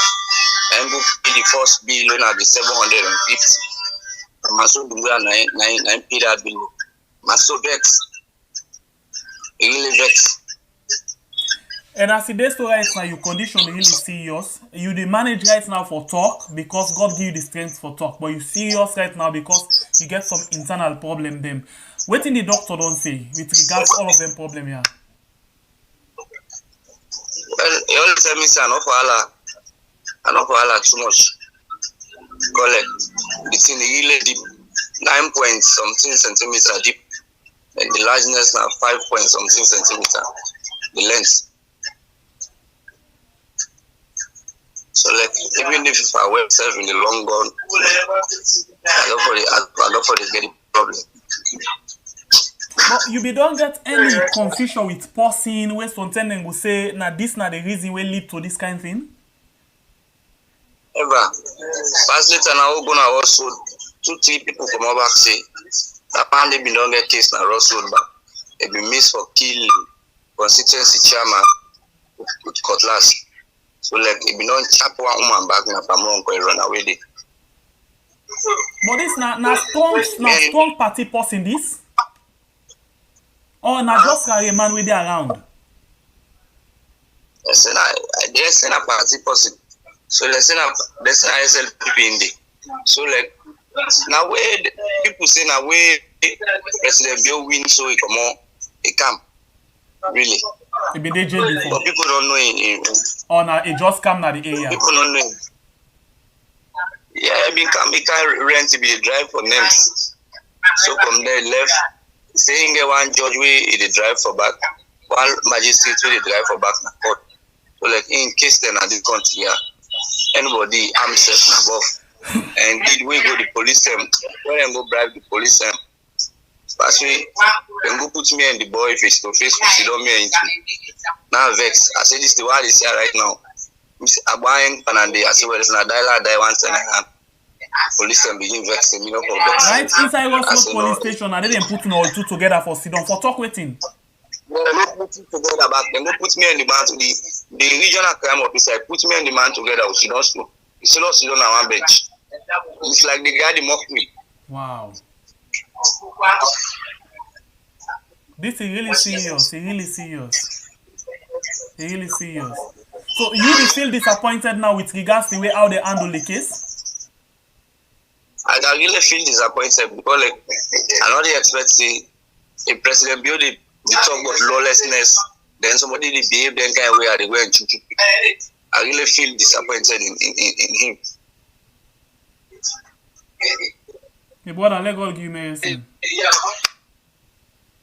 And go pay the first bill when I the 750. And man so Dumbuya nine pay that bill. Man so vex. He really vex. And as it is right now, your condition really serious. You the manage right now for talk because God give you the strength for talk. But you serious right now because you get some internal problem them. What in the doctor don't say with regards to all of them problem here? Well, he only tell me say I not for Allah too much. Collect. The thing really deep. 9 point something centimeter deep. And the largeness now 5 point something centimeter. The length. So like even if I wear myself in the long run, I don't for the getting problem. But you don't get any confusion with person where sometimes will say now this not the reason will lead to this kind of thing? Ever. Past later now gonna also 2-3 people come over back say apparently we don't get case now also but it be missed for kill constituency chairman with cutlass. So like if you don't chop one woman back na famon go run away there. But this na strong party person this? Or na just carry a man with around? Let's say na party person. So let's say SLPP in there. So like now where people say now where President Bill win so he come on he come. Really. It been jail before. But people don't know him. Or na it just come na the area. People don't know him. Yeah, I can rent to be the drive for names. So from there left, saying get one judge way he drive for back, one magistrate way they drive for back na court. So like in case then I did country here, anybody arm self above and did we go the police when I go bribe the police Last week, then go put me and the boy face to face, which don't me into. Now vex. I said this is the word is here right now. I buy Panande. I said well, it's not die once and a half. Police and begin vexing me, no problem. Right inside Rosewood police station, and they didn't put no two together for sit down for talk waiting. Well, they don't put it together back. Then go put me and the man to the regional crime officer. Put me and the man together. We don't slow. We still not sit down on one bench. It's like the guy they mock me. Wow. This is really serious. It's really serious. It's really serious. So you feel disappointed now with regards to the way how they handle the case? I really feel disappointed because like I not expect a president build the talk about lawlessness, then somebody they behave then kind of way they go and shoot people. I really feel disappointed in him. Hey brother, let God give you medicine. Yes,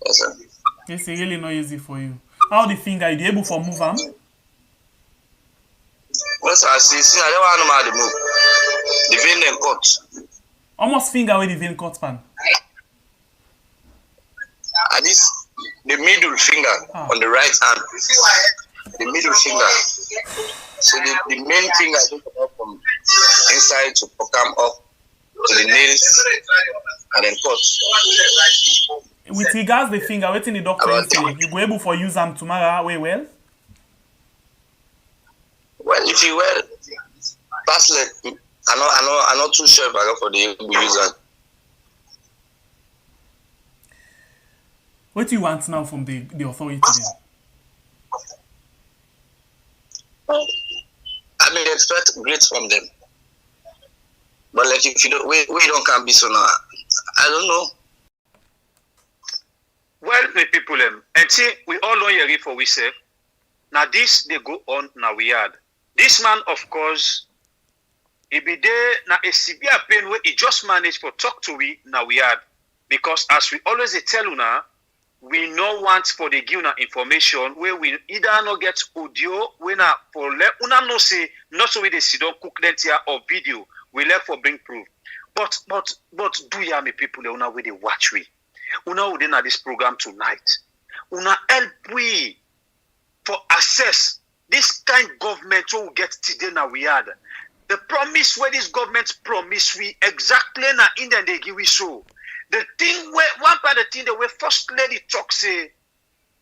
sir. It's really not easy for you. How the finger, you able to move on? Well, sir, see, I don't want to move. The vein then cut. Almost finger where the vein cut, pan. And this, the middle finger on the right hand. The middle finger. So the main finger don't come up from inside to come up to the nails and then cut. With regards the finger, waiting the doctor say you go able for use them tomorrow way well? Well, if you well, that's like I'm not too sure if I go for the user. What do you want now from the authority then? I mean, expect great from them. But like if you don't, we don't can be so now. I don't know. Well, the people and see, we all know here for we say. Now this they go on now we had. This man, of course, It be there na a severe pain where he just managed for talk to we now we had. Because as we always tell una, we no want for the give una information where we either not get audio, we na for let una no say not so we they sit down cook them here or video. We left for bring proof. But do ya me people una where they watch we. Una would na this program tonight. Una help we for access this kind government we get today now we had. The promise where this government promise we exactly na in the they give we so. The thing where one part of the thing that we first lady talk say,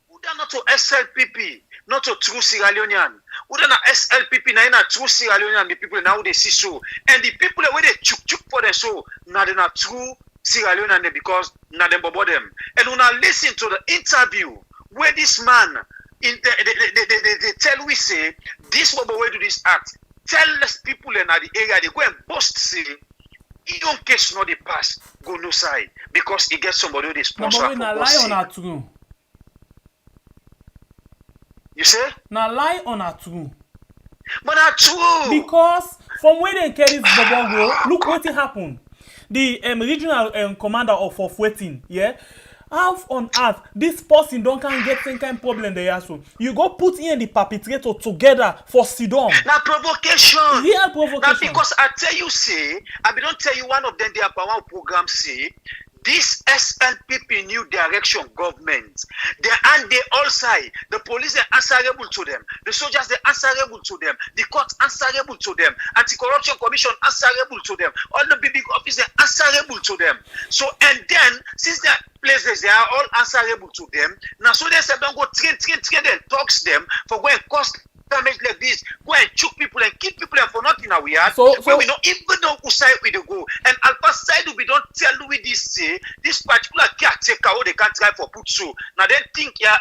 we are not to SLPP, not to true Sierra Leonean. We are not SLPP, na ina true Sierra Leonean. The people now they see so, and the people where they chuk for them so, now they not true Sierra Leonean because now them bobo them. And when I listen to the interview where this man in they tell we say this bobo way do this act. Tell less people in the area they go and boast say. He don't case not the pass, go no side because he gets somebody who is sponsor. No, but we na lie on a true. You say? Na lie on a true. But not true. Because from where they carry this bubble go, look what happened. The regional commander of waiting, yeah. How on earth this person don't can get some kind of problem there so you go put in the perpetrator together for Sidon. Now provocation. Real provocation. Now because I tell you say, I don't tell you one of them their power program say this SLPP new direction government, they and they all side. The police are answerable to them. The soldiers are answerable to them. The court answerable to them. Anti-corruption commission answerable to them. All the big officers answerable to them. So and then since that places they are all answerable to them. Now so they say don't go train and talks them for going cost damage like this, go and choke people and kill people and for nothing now we are. So we don't even know who side we dey go. And Alpha side we don't tell we this say this particular caretaker they can't try for put so. Now then think now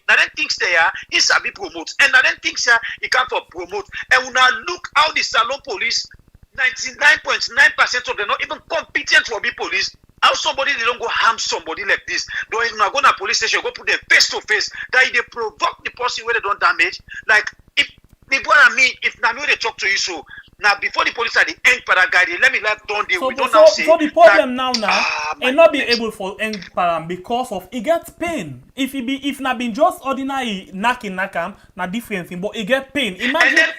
then thinks they are he sabi promote. And now then thinks he can't for promote. And we now look how the Salon police 99.9% of them not even competent for be police. How somebody they don't go harm somebody like this? Don't not go to police station, go put them face to face. That they provoke the person where they don't damage. Like if Nami they talk to you so now before the police are the end para guide, let me like don't they we don't now say. So the problem now and not be able for end param because of it gets pain. If not been just ordinary knacking na different thing, but it get pain. Imagine. And then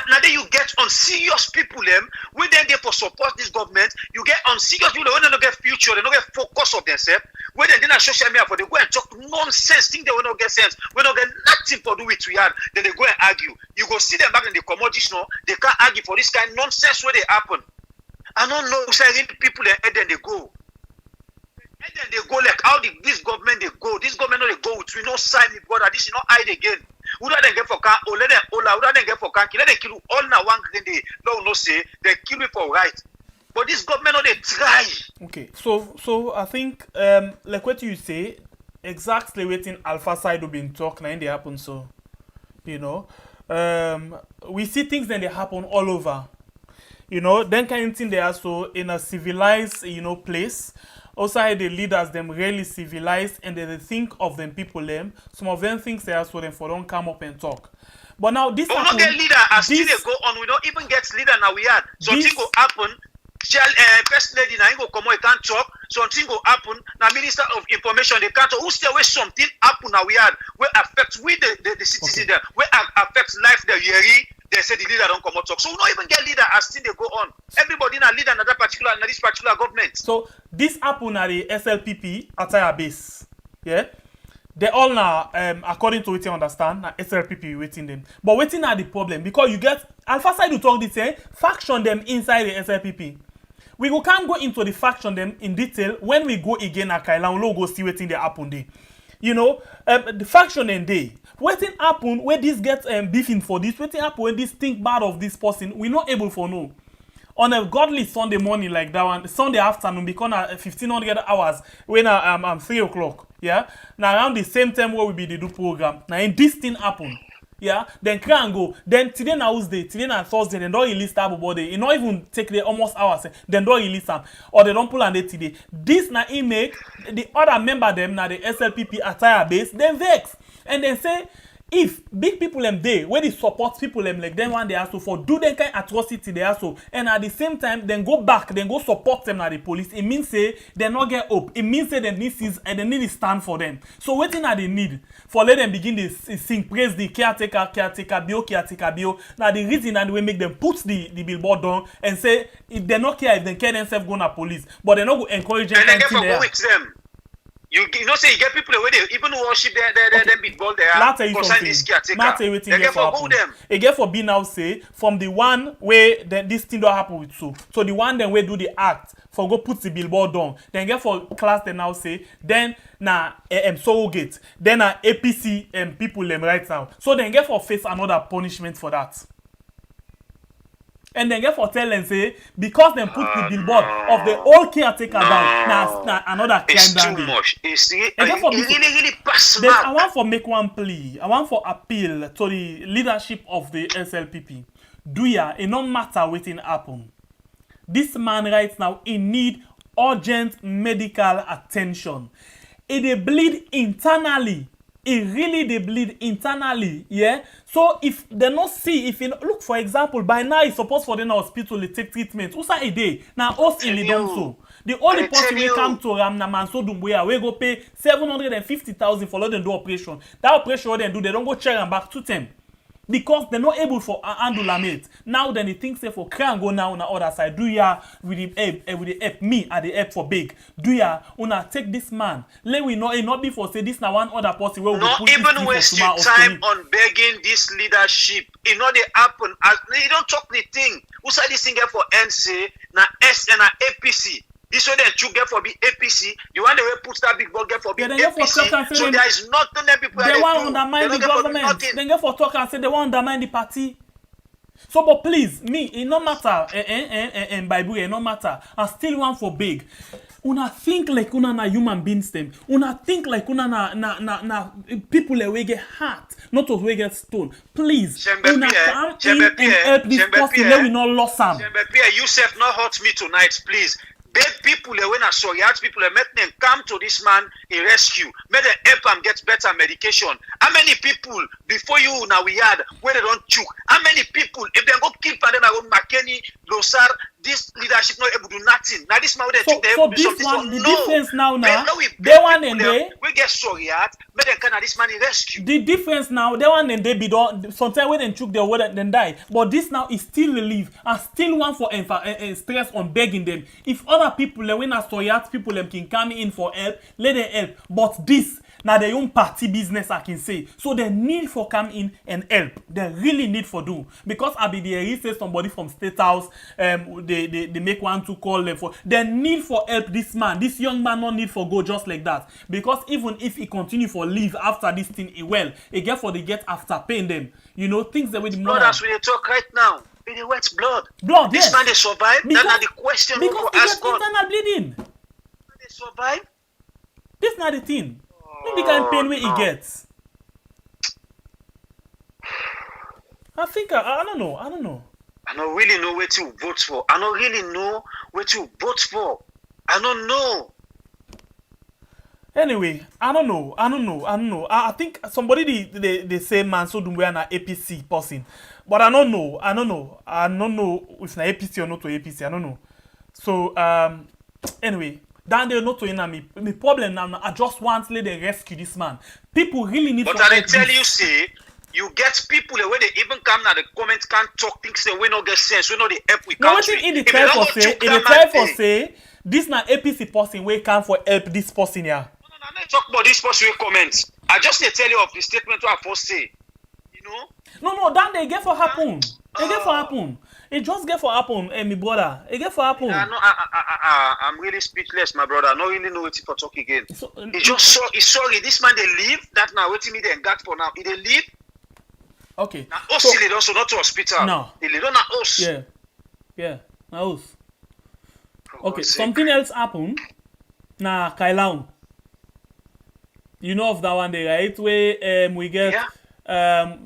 now then you get on serious people them when they there for support this government. You get on serious people when they don't get future, they don't get focus of themselves. When they didn't social media for they go and talk nonsense, think they will not get sense. We don't get nothing for do with we had. Then they go and argue. You go see them back in the commodities no, they can't argue for this kind of nonsense where they happen. I don't know saying people and then they go. And then they go like how this government they go. This government no they go with we no sign me brother. This is not hide again. Who do they get for can? Oh let them who do they get for can? Let them kill you all now one green day. No say they kill me for right. But this government no they try. Okay, so I think like what you say, exactly waiting Alpha side will be talking and they happen so you know. We see things then they happen all over. You know, then kind of thing they are so in a civilized, place. Also, the leaders them really civilized and they think of them people them. Some of them think they are so them for don't come up and talk. But now this we don't get leader as still they go on. We don't even get leader now we had. Something go happen. First lady now go come out can't talk. Something go happen. Now Minister of Information they can't talk. Who stay away something happen now we had. Where affect we the citizen there. Where affects life the yearly. They say the leader don't come out talk. So we don't even get leader as still they go on. Everybody na leader in this particular government. So this happen at the SLPP attire base. Yeah. They all now, according to what you understand, na SLPP waiting them. But waiting are the problem because you get Alpha side to talk this faction them inside the SLPP. We can't go into the faction them in detail when we go again at Kailahun. We'll go see waiting they happen there. You know, the faction and they waiting happen where this gets beefing for this. Waiting happen when this think bad of this person. We're not able for no. On a godly Sunday morning like that one, Sunday afternoon, because 1500 hours when I'm 3 o'clock. Yeah. Now around the same time where we be the do program. Now in this thing happen. Yeah, then can go. Then today na Tuesday, today na Thursday, then don't release that body. It not even take the almost hours. Then don't release them. Or they don't pull on the today. This na make the other member them na the SLPP attire base, then vex. And then say if big people them they where they support people them like them one they also for do them kind atrocity they also and at the same time then go back then go support them at the police, it means say they not get up, it means say they need and they need to stand for them. So waiting at the need for let them begin to sing praise the caretaker bio. Now the reason and the way make them put the billboard down and say if they not care if they care themselves go to police, but they not go encourage them. And they get for go with them. You know say you get people where they even worship them big ball there. This caretaker. They get for go them. It get for be now say from the one where this thing don't happen with so the one then where do the act for go put the billboard down. Then get for class they now say then na surrogate then na APC people them right now. So then get for face another punishment for that. And then get for tell and say because they put the billboard of the old caretaker down now another crime down. It's too much. It's really pass. Then I want for make one plea. I want for appeal to the leadership of the SLPP. Do ya? It no matter waiting happen. This man right now he need urgent medical attention. They bleed internally. It really they bleed internally, yeah. So if they not see, if you look for example, by now it's supposed for the hospital to take treatment. Who's a day now? Us in the don't so. The only person we come to Ramnaman so Dumbuya, we go pay 750,000 for let them do operation. That operation what they do, they don't go check and back to them. Because they're not able for handle it. Now then they think say for can go now on the other side. Do ya with the help me at the help for big. Do ya una take this man. Let we know it not be for say this now one other person where we not put even waste your time on begging this leadership. It not they happen as you don't talk the thing. Who said this thing for NC na S and na APC. This way then you get for be APC. You want the way put that big ball get for be APC. So there is nothing that people they want undermine the government. They get for talk and say they want undermine the party. So but please, me, it no matter and Bible, it no matter. I still want for big. Una think like una na human beings them. Una think like una na people that we get hurt, not of we get stone. Please, una come in and help this person. Let we not lost some. You said not hurt me tonight, please. Beg people when I saw yard people make them come to this man in rescue. Make them help him get better medication. How many people before you now we had where they don't choke? How many people if they go keep and then I go McKinney, Losar, this leadership not able to do nothing. Now this man they choke them. So this one, the difference now they one and they we get sorry yard. Make them come this man in rescue. The difference now, they one and they be done. Sometimes when they choke their word and then die. But this now is still relief and still one for stress on begging them. If other people when I saw yard people them can come in for help, let them help. But this now their own party business I can say. So they need for come in and help. They really need for do. Because I be there he say somebody from State House they make one to call them for they need for help this man. This young man no need for go just like that. Because even if he continue for leave after this thing he get for the get after paying them. You know things that with the money. That's what they talk right now. It wet blood. This man they survive. That's the question we go ask God. Internal bleeding. They survive. This not the thing. Maybe kind pain where he gets. I think I don't know. I don't really know where to vote for. I don't really know where to vote for. I don't know. Anyway, I don't know. I think somebody they say man so do we an APC person. But I don't know. I don't know if na APC or not to APC. I don't know. So anyway, then they not to me. The problem now I just want to let them rescue this man. People really need but I tell you say you get people where they even come now the comments can't talk things say we not get sense, we not the help we country. No, in the try for say this na APC person we come for help this person here. No, I'm not talk about this person we comment. I just tell you of the statement what I first say. You know? No, that they get for happen. They get for happen. It just get for happen, my brother. It get for happen. Yeah, no, I'm really speechless, my brother. I don't really know what for talk again. So, it's sorry. This man they leave. That now waiting me they got for now. They leave. Okay. Now us so, also not to hospital. No. They don't know us. Yeah. Now us. Okay. Something else happened. Nah, Kailahun. You know of that one day, right? Where we get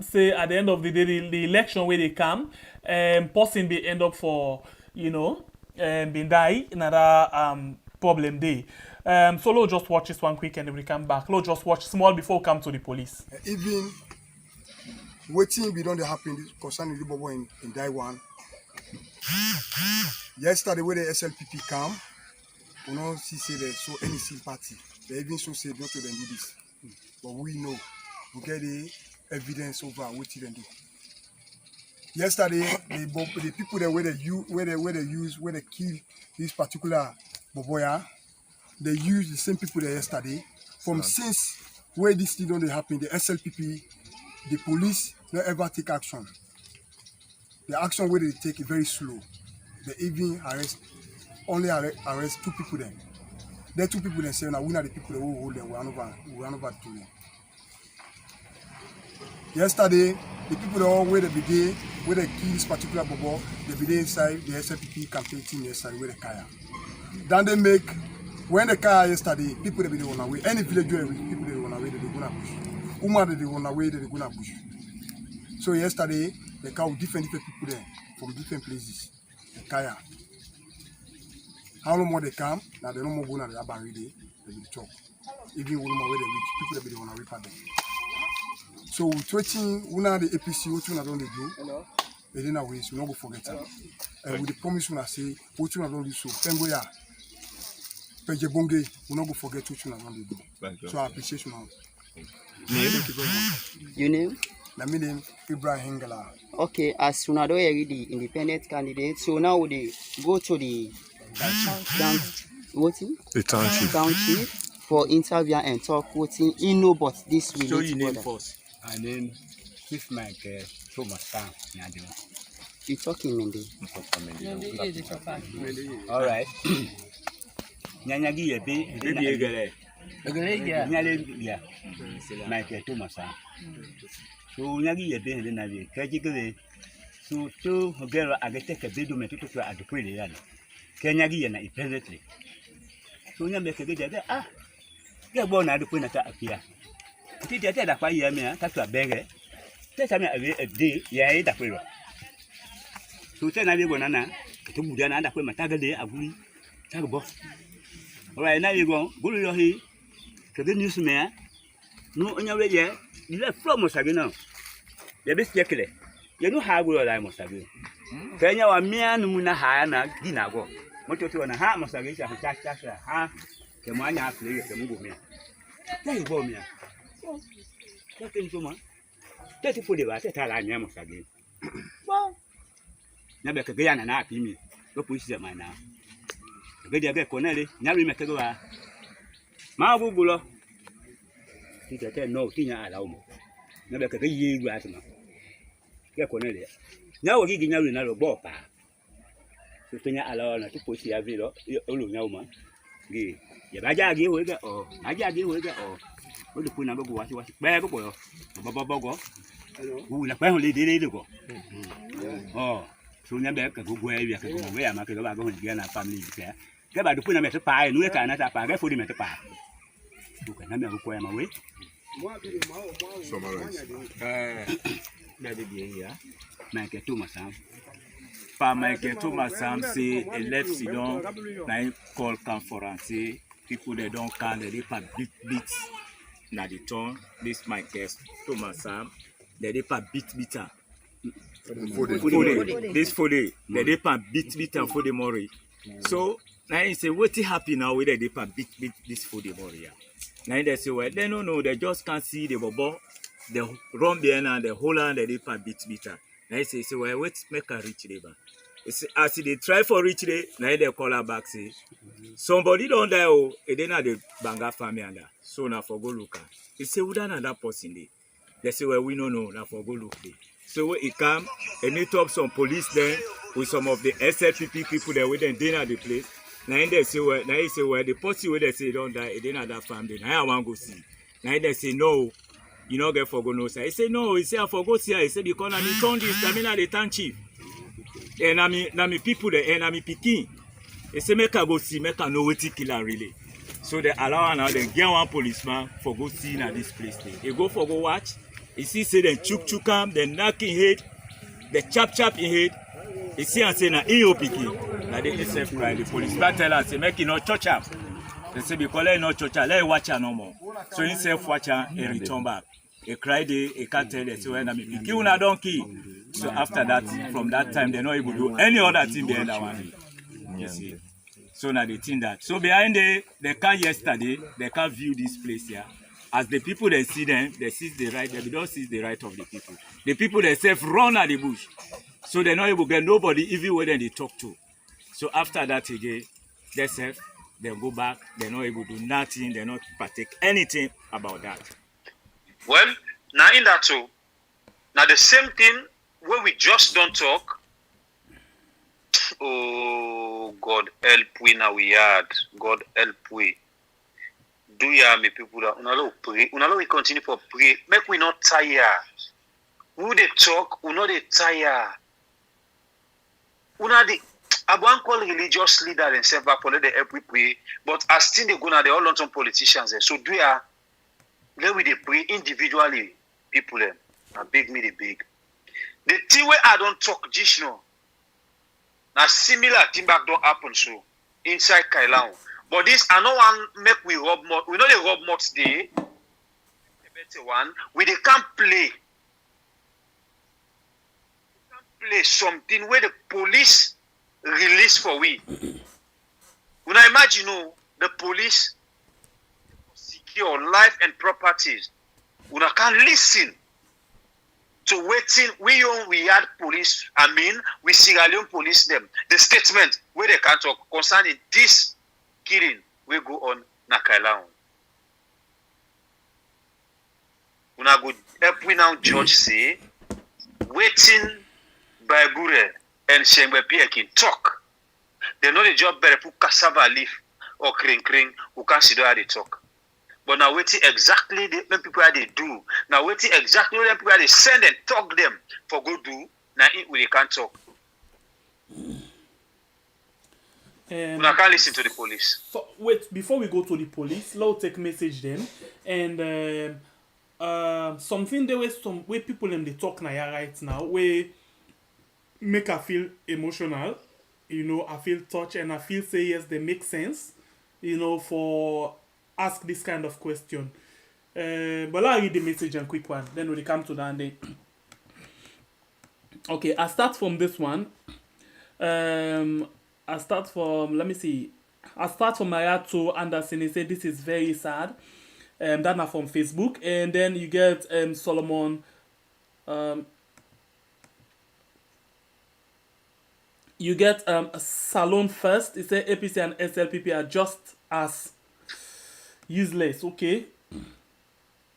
say at the end of the day the election where they come. Person be end up for being die another problem day. So let's just watch this one quick and then we come back. Let's just watch small before we come to the police. Even waiting be don't happen concerning the bubble in Taiwan. Yesterday when the SLPP come, we don't see say they show any sympathy. They even so say not to them do this. But we know we get the evidence over what they do. Yesterday, the people that where they kill this particular boboya, they use the same people there yesterday. From since where this thing don't happen, the SLPP, the police don't ever take action. The action where they take is very slow. They even only arrest 2 people then. The 2 people then say now we are the people that will hold them. We run over to them. Yesterday, the people that all where they begin, where they kill this particular bobo, they begin inside the SLPP campaign team yesterday where they kaya. Then they make, when they kaya yesterday, people that be on away, any village where people they run away, they go to bush. Woman they run away, they go to bush. So yesterday, they call different people there from different places. They kaya. How long more they come? Now they no more go to the Abari Day, they will talk. Even when where they reach, people that be on away for them. So we're tweeting, we know the APC, what we don't do, they didn't away, so we don't go forget it. With the promise when I say, what we don't do, so Pengoya, Pejebonge, we don't go forget what we don't do. So I appreciate you now. Thank you very much. Your name? My name is Ibrahim Hengala. Okay, as soon as they the independent candidate, so now they go to the township for interview and talk voting in no but this will show you name first. And then Chief Mike Thomas. You talking Mendy? All right. Nyanyagi yebi egere. Egere Mike Thomas. So nyagi yebi hende na bi. Kajigere. So to girl agete ke bedu metu to adequate yana. Kenyagi yana presently. So nyambe ke ah. Get born at the point at appear. Did you tell that by Yamia, that's a beggar? Tell me a day, yea, that way. So tell me, Bonana, to Budana, that way, my tag a day, a wee, tag a box. All right, now you go, go to your head, to the newsman. No, on your way, yeah, you left from Mosagino. The best yesterday. You know how good I must have been. Then you are mere Muna Hana, Dinago. Motor to an half Mosagation, ha. The money I play the movement. Tell you, Bomia. Nothing so much. 30 for the right at I am again. Well, never could be an happy me. Go push them now. The video get Cornelli, never met a go. Marble Bulla. He can no thing allow me. Never could be ye right now. Get Cornelia. Now we're giving you another ball. So, allow to push the video, you know, man. Ya baja gi wega o aja gi wega o o de kuna go wati ba go bo u la pa ho le de go oh so nya be ka go ya ka go we ya ma ka ba go dia na family ke ba de kuna me te pa e nu ka na ta pa ga fo di me te pa du ka na me go ya ma we summarize na de dia ya na ke tu ma sam pa Michael Thomas Sam say a left sidon na call conference people they don't can they pa beat na the turn this Michael Thomas Sam they pa beat this for the they pa beat for the Mori. So now he say what happy now with they pa beat this for the Mori. Now they say well they no they just can't see the bobo the run behind and the whole and they pa beat. Now he say well wait make a reach labor. As they try for reach day, now they call her back say somebody don't die oh and then the banga family and that. So now for go look. He say we don't that person day. They say well we no know now for go look day. So when he come and he talk some police then with some of the SLPP people that with them dinner the place. Now they say well the person where they say don't die and then that family. Now I want to go see. Now they say no. You know get for go no say. He say no. He say I for go see. He say because I me turn this. I mean the town chief. And I mean people there, and I mean picking. They say make I go see, make I know what killer really. So they allow now they get one policeman for go see in this place. They go for go watch. You see say they chuk him, they knock in head, they chap in head. You see and say na in picking. Now they self cry the policeman tell us say make you not touch him. They say because they not touch him, let watch him no more. So he self watch him and return back. a cry day, a cat tell us when I'm a kill una donkey. So after that, from that time, they're not able to do any other thing behind that one. You see. So now they think that. So behind they can't yesterday, they can't view this place here. As the people they see them, they seize the right, they don't seize the right of the people. The people themselves run at the bush. So they're not able to get nobody even when they talk to. So after that again, they say they go back, they're not able to do nothing, they're not partake anything about that. Well, now in that too, now the same thing where we just don't talk. Oh, God help we now we had. God help we. Do ya me people that unalo pray, unalo we continue for pray. Make we not tire. Who they talk, we not they tire. Una the Abuan call religious leader and self back for let the help we pray. But as still they go now, they all on some politicians there. So do ya let we they pray individually, people them. And big me the big. The thing where I don't talk just now. Now similar thing back don't happen so inside Kailahun. But this I know one make we rob more. We know they rob more today. The better one. We they can't play. Play something where the police release for we. When I imagine the police secure life and properties. We can't listen. So waiting, we had police, we Sierra Leone police them. The statement where they can talk concerning this killing will go on Nakalbaton. Una go help we now judge say waiting by Bure and Shengbe Pierre talk. They know the job better put cassava leaf or kring who can't see how they talk. But now waiting exactly the people they do. Now waiting exactly the people they send and talk them for go do. Now we can't talk. We can't listen to the police. So wait, before we go to the police, let's take message them. And something there was some way people them they talk now right now, where make her feel emotional. I feel touched and I feel say yes, they make sense. For ask this kind of question. But I'll read the message and quick one. Then we'll come to that day. Okay, I start from this one. I start from Mariato Anderson. He said this is very sad. That's not from Facebook. And then you get Solomon. You get Salon first. He said APC and SLPP are just as useless. Okay.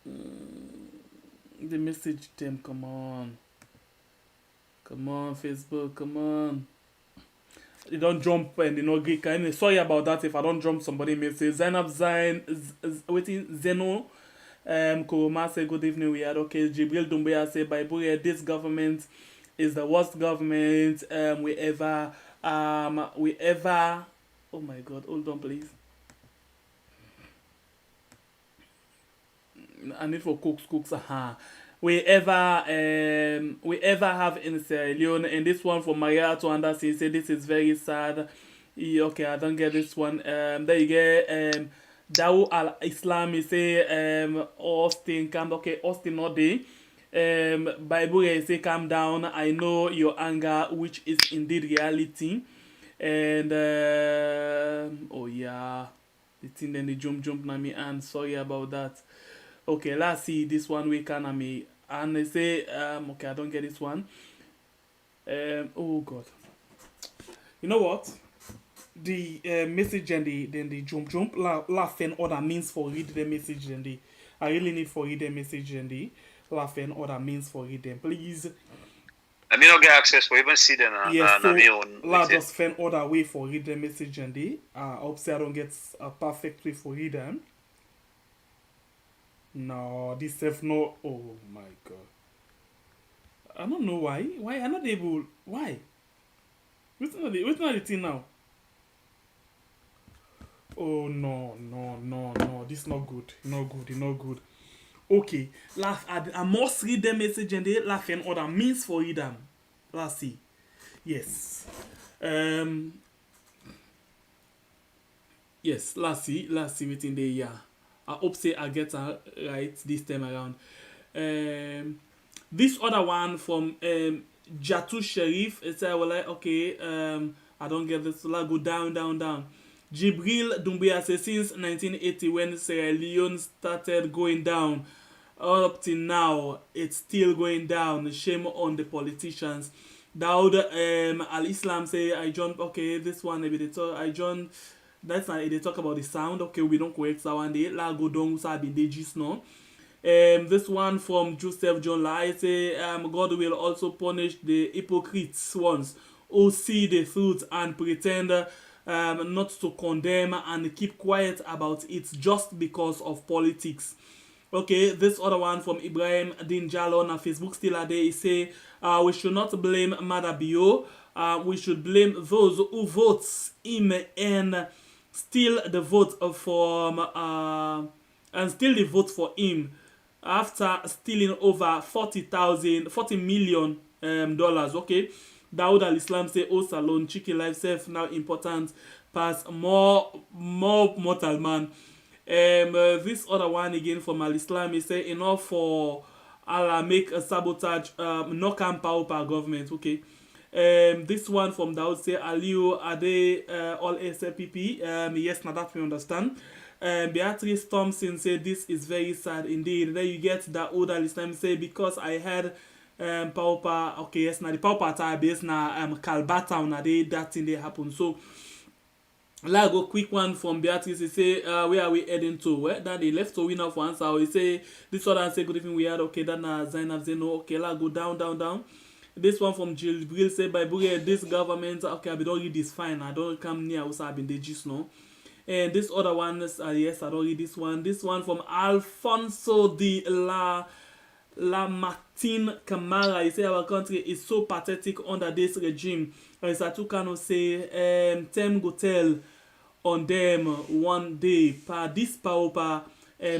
The message them. Come on, Facebook. Come on. You don't jump and Greek. Sorry about that if I don't jump somebody message. Zainab Zain waiting Zeno. Kuruma say good evening. We are okay. Jibril Dumbuya say Bible this government is the worst government we ever. Oh my God! Hold on, please. I need for cooks. We ever have in Sierra Leone, and this one from Maria to Anderson say this is very sad. Okay, I don't get this one. There you get Dawu Al Islam. He say Austin come. Okay, Austin not there. Bible say calm down. I know your anger, which is indeed reality. And oh yeah, the thing then the jump na me and sorry about that. Okay, let's see this one we can and they say okay, I don't get this one. Oh God, you know what? The message and the jump laugh and other means for read the message and the I really need for read the message and the laugh and other means for read them, please. I mean, not get access for even see them. Yes, so let's just find other way for read the message and the obviously I don't get a perfect way for read them. No, this self no. Oh my God. I don't know why. Why I'm not able. Why? What's not the thing now? Oh no. This is not good. Not good. Okay. I must read the message and they laugh and other means for read them. Let's see. Yes. Yes. Let's see within the year. I hope say I get right this time around. This other one from Jatu Sharif, it said, well, like, okay, I don't get this. Like, go down, down, down. Jibril Doumbia says, since 1980, when Sierra Leone started going down, up till now, it's still going down. Shame on the politicians. Daoud Al-Islam say, I joined, okay, this one, maybe they talk, I joined, that's not, they talk about the sound, okay, we don't correct that one day. La go down, sabi they just know. This one from Joseph John Lai say, God will also punish the hypocrites ones who see the truth and pretend not to condemn and keep quiet about it just because of politics. Okay, this other one from Ibrahim Dinjalo on Facebook still a day. He say, we should not blame Madabio. We should blame those who vote him and steal the vote for him after stealing over $40 million. Okay, Daoud Al-Islam say, oh Salon, Chiki life self now important pass more mortal man. This other one again from Al-Islam is say, enough for Allah make a sabotage no can power government. Okay. This one from Daoud say, Aliu are they all SLPP? Yes, now that we understand. Beatrice Thompson say, this is very sad indeed. Then you get that older Al-Islam say, because I had Paupa, okay, yes, now the Paupa type base now Nakalbaton now they that thing they happen. So like go quick one from Beatrice. He say, where are we heading to? Where then they left to win off one. So he say this one and say good evening we had, okay, that na Zainab say no, okay, like go down, down, down. This one from Jill say, by Boogie, this government, okay, I don't read this fine, I don't come near also I've been the just no. And this other one is yes, I don't read this one. This one from Alfonso de La Martin Camara. He say our country is so pathetic under this regime. Satukano say Tem go tell on them one day per this power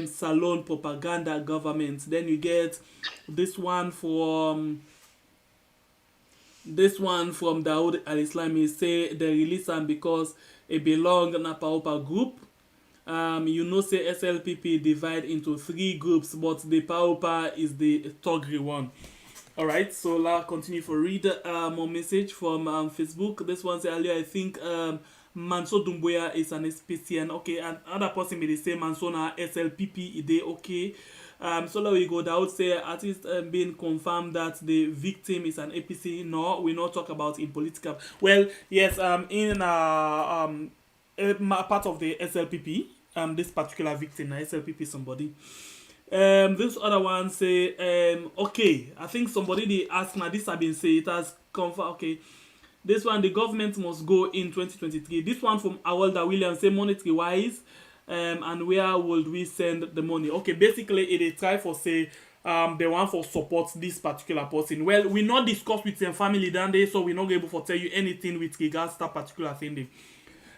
salon propaganda government. Then you get this one from Daoud Al-Islami say they release them because it belong na Paupa group. You know say SLPP divide into 3 groups, but the Paupa is the Togri one. Alright, so let's continue for read more message from Facebook. This one say earlier, I think Manso Doumbouya is an SPCN. Okay, and other person may say Manso na SLPP ide okay. So now we go down say artist being confirmed that the victim is an APC. No, we not talk about in political. Well, yes, in part of the SLPP, this particular victim, SLPP somebody. This other one say, okay, I think somebody they ask now, this have been said, it has confirmed, okay. This one, the government must go in 2023. This one from Awalda Williams say, monetary wise, and where would we send the money? Okay, basically, it try for say, they want for support this particular person. Well, we not discuss with them family that day, so we're not able to tell you anything with regards to that particular thing.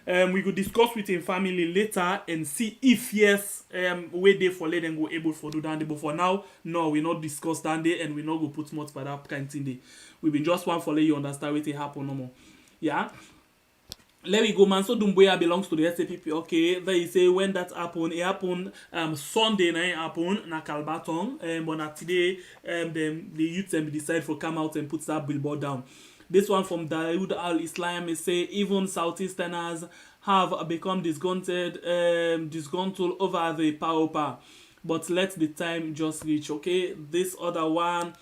We could discuss with him family later and see if yes, where they for let them go able for do that day. But for now, no, we not discuss that day and we not go put much by that kind of thing day. We been just one for let you understand what it happen no more. Yeah. Let me go, man. So Doumbouya belongs to the SAPP. Okay, there you say when that happened, it happened Sunday night happened Nakalbaton. But not today, the youth decide to come out and put that billboard down. This one from Daoud Al-Islam is say even Southeasterners have become disgruntled over the power, but let the time just reach. Okay, this other one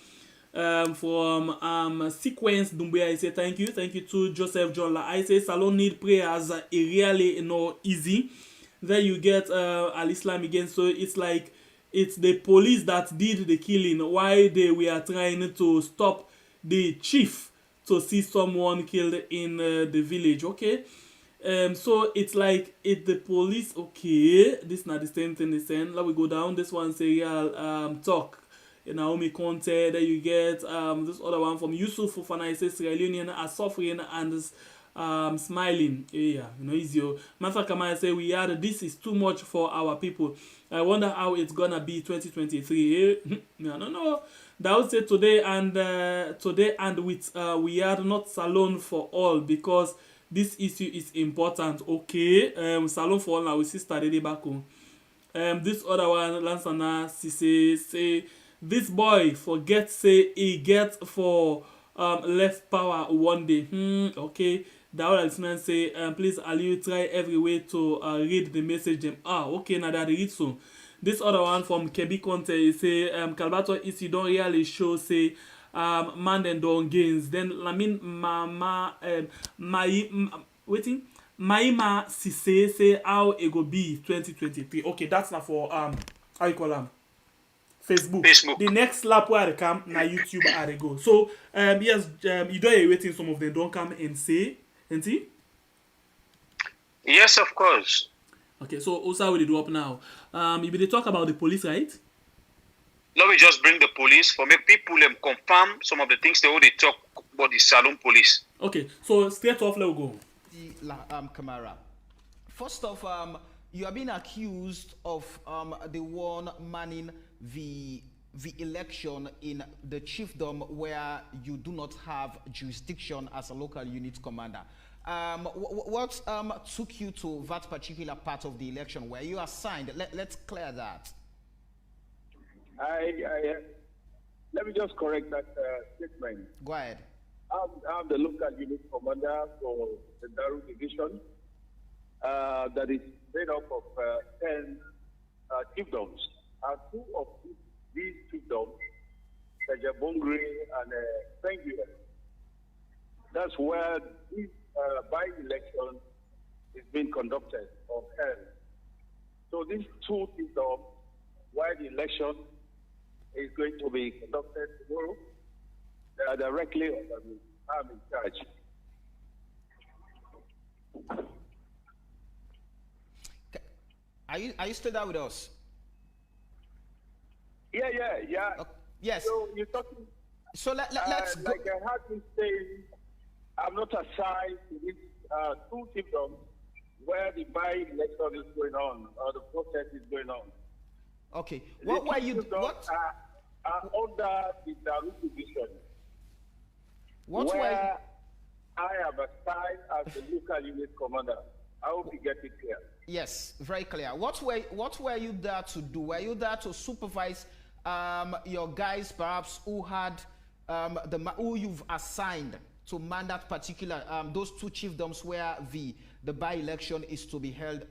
from Sequence Doumbouya, I say thank you to Joseph John. I say Salon need prayers, it really no easy. Then you get Al-Islam again, so it's like it's the police that did the killing while they were trying to stop the chief to see someone killed in the village. Okay, so it's like the police. Okay, this is not the same thing they saying. Let me go down. This one say talk. Naomi Conte. Then you get this other one from Yusuf Fofana. It says Leonean are suffering and smiling. Yeah, easier. Martha Kamaya say we are. This is too much for our people. I wonder how it's gonna be 2023. No. That would say today and with we are not salon for all because this issue is important. Okay, salon for all now we see started back home. This other one Lansana say This boy forget say he get for left power one day. Okay. The other listener say, please Ali try every way to read the message them. Okay, now that read so. This other one from Kebi Conte, he say Calvato is you don't really show say man and don't gains. Then I mean waiting. Maima Sise say how it go be 2023. Okay, that's not for how you call them? Facebook. The next lap where they come na YouTube are they go. So yes, you don't waiting some of them don't come and say, and see? Yes, of course. Okay, so also we do up now. You will talk about the police, right? Let me just bring the police for make people confirm some of the things they already talk about the Salon police. Okay, so straight off let's go. Kamara. First off, you are being accused of the one manning the election in the chiefdom where you do not have jurisdiction as a local unit commander. What took you to that particular part of the election where you assigned? Let's clear that. Let me just correct that statement. Go ahead. I'm the local unit commander for the Daru division that is made up of 10 chiefdoms. And 2 of these chiefdoms, Kajabongri and Penguin, that's where this by-election is being conducted or held. So these 2 chiefdoms, where the election is going to be conducted tomorrow, they are directly under me. I'm in charge. Are you still there with us? Yeah. Yes. So you're talking. So let's go. Like I had been saying, I'm not assigned to these 2 chiefdoms where the by-election is going on or the process is going on. Okay. What were you? What? Are under the Daru division. What where were? I am assigned as the local unit commander. I hope you get it clear. Yes, very clear. What were you there to do? Were you there to supervise your guys, perhaps who had who you've assigned to man that particular those 2 chiefdoms where the by-election is to be held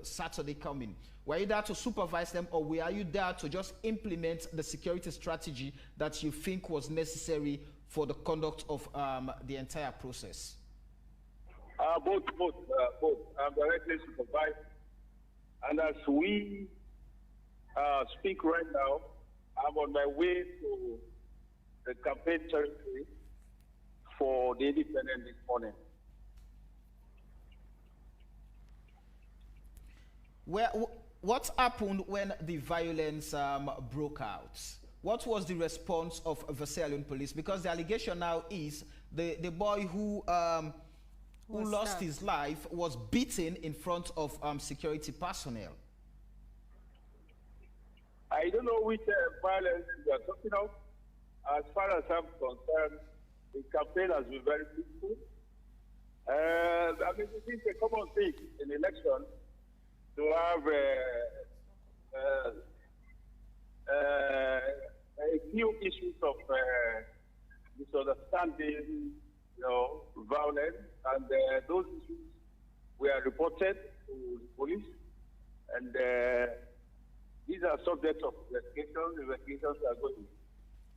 Saturday coming? Were you there to supervise them, or were you there to just implement the security strategy that you think was necessary for the conduct of the entire process? Both. I'm directly supervised. And as we speak right now, I'm on my way to the campaign territory for the independent this morning. What happened when the violence broke out? What was the response of the Leonean police? Because the allegation now is the boy who lost his life was beaten in front of security personnel. I don't know which violence you are talking of. As far as I'm concerned, the campaign has been very peaceful. I mean, it is a common thing in election to have a few issues of misunderstanding, violence, and those issues were reported to the police, and these are subjects of investigations. Investigations are going.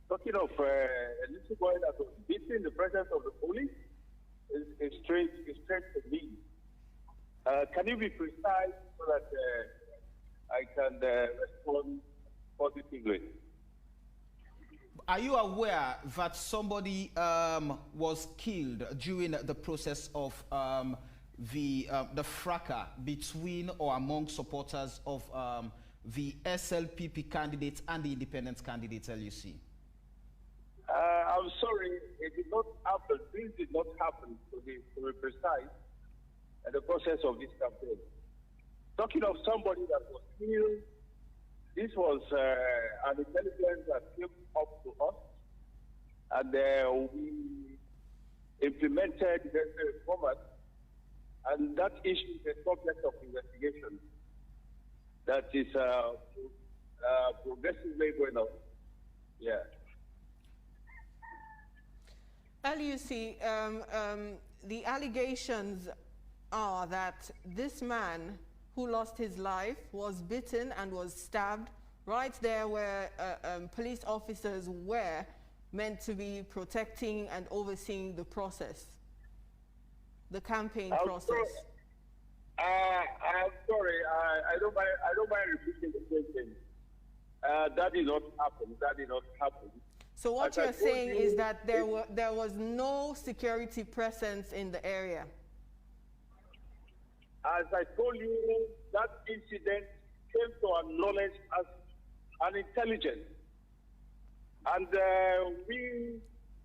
Talking of a little boy that was beaten in the presence of the police is strange to me. Can you be precise so that I can respond positively? Are you aware that somebody was killed during the process of the fracas between or among supporters of the SLPP candidate and the independent candidate LUC? I'm sorry, it did not happen. This did not happen, to be precise, in the process of this campaign. Talking of somebody that was killed, this was an intelligence that came up to us, and we implemented the format, and that issue is a subject of investigation that is progressively going on. Yeah. LUC, the allegations are that this man who lost his life was bitten and was stabbed right there where police officers were meant to be protecting and overseeing the process, the campaign process. I'm sorry. I don't mind repeating the same thing. That did not happen. That did not happen. So what you're saying is that there was no security presence in the area. As I told you, that incident came to our knowledge as an intelligence. And we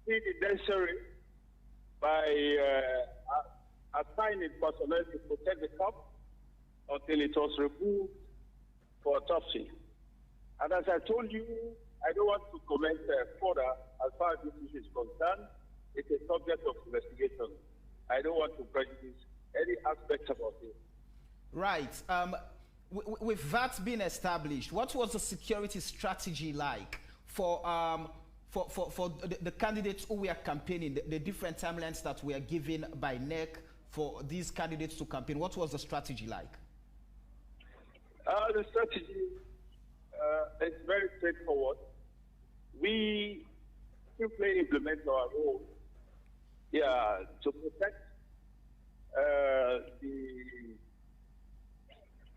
did it necessary by assigning personnel to protect the corpse until it was removed for autopsy. And as I told you, I don't want to comment further as far as this issue is concerned. It's a subject of investigation. I don't want to prejudice any aspect about it. Right. With that being established, what was the security strategy like for the candidates who were campaigning, the different timelines that were given by NEC for these candidates to campaign? What was the strategy like? The strategy is very straightforward. We simply implement our role, to protect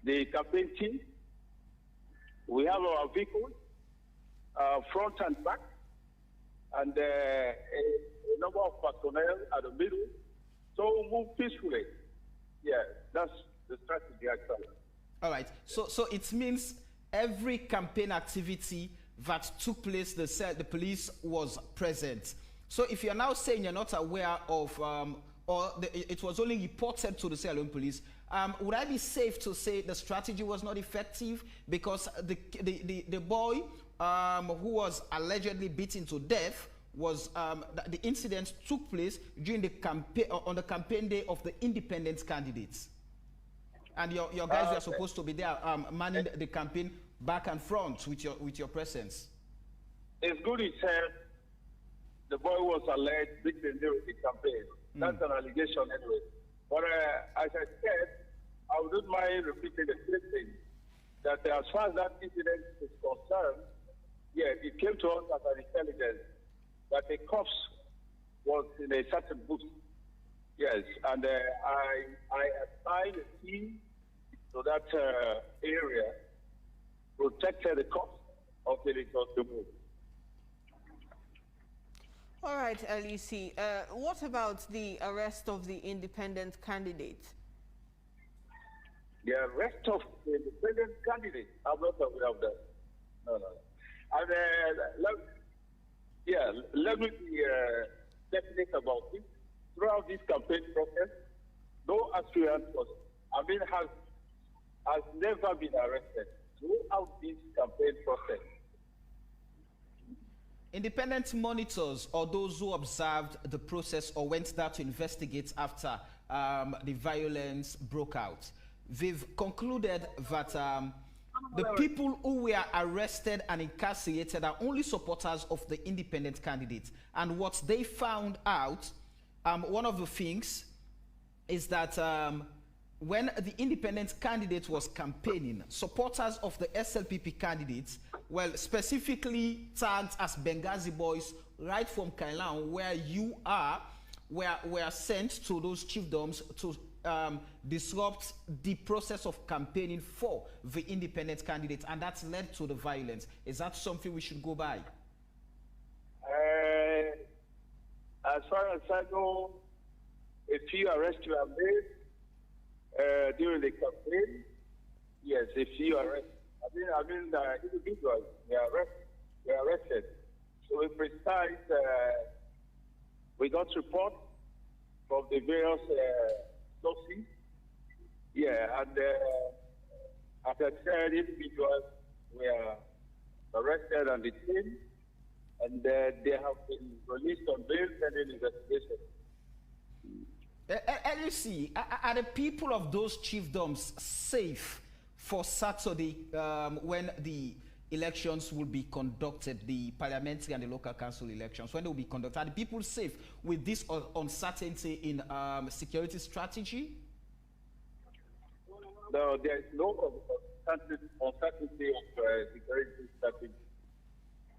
the campaign team. We have our vehicles, front and back, and a number of personnel at the middle. So we move peacefully. Yeah, that's the strategy actually. All right. So it means every campaign activity that took place, the police was present. So if you're now saying you're not aware of, it was only reported to the Sierra Leone police, would I be safe to say the strategy was not effective because the boy who was allegedly beaten to death was the incident took place during the campaign on the campaign day of the independent candidates, and your guys were supposed to be there manning the campaign back and front with your presence. It's good it said the boy was alleged beaten during the campaign. That's an allegation anyway. But as I said, I wouldn't mind repeating the same thing. That as far as that incident is concerned, it came to us as an intelligence that a corpse was in a certain booth. Yes, and I assigned a team to that area, protected the corpse until it was removed. All right, LEC. What about the arrest of the independent candidate? The arrest of the independent candidate? I'm not aware of that. No. And let me be definite about it. Throughout this campaign process, no aspirant has never been arrested throughout this campaign process. Independent monitors or those who observed the process or went there to investigate after the violence broke out, they've concluded that the people who were arrested and incarcerated are only supporters of the independent candidate. And what they found out, one of the things is that when the independent candidate was campaigning, supporters of the SLPP candidates, well, specifically tagged as Benghazi boys, right from Kailahun, where you are, were sent to those chiefdoms to disrupt the process of campaigning for the independent candidate, and that's led to the violence. Is that something we should go by? As far as I know, a few arrests were made during the campaign. Yes, a few arrests. I mean, the individuals were arrested. To be precise, we got reports from the various sources. And as I said, individuals were arrested and detained, and they have been released on bail pending investigation. LUC, are the people of those chiefdoms safe for Saturday when the elections will be conducted, the parliamentary and the local council elections, when they will be conducted? Are the people safe with this uncertainty in security strategy? No, there is no uncertainty of security strategy.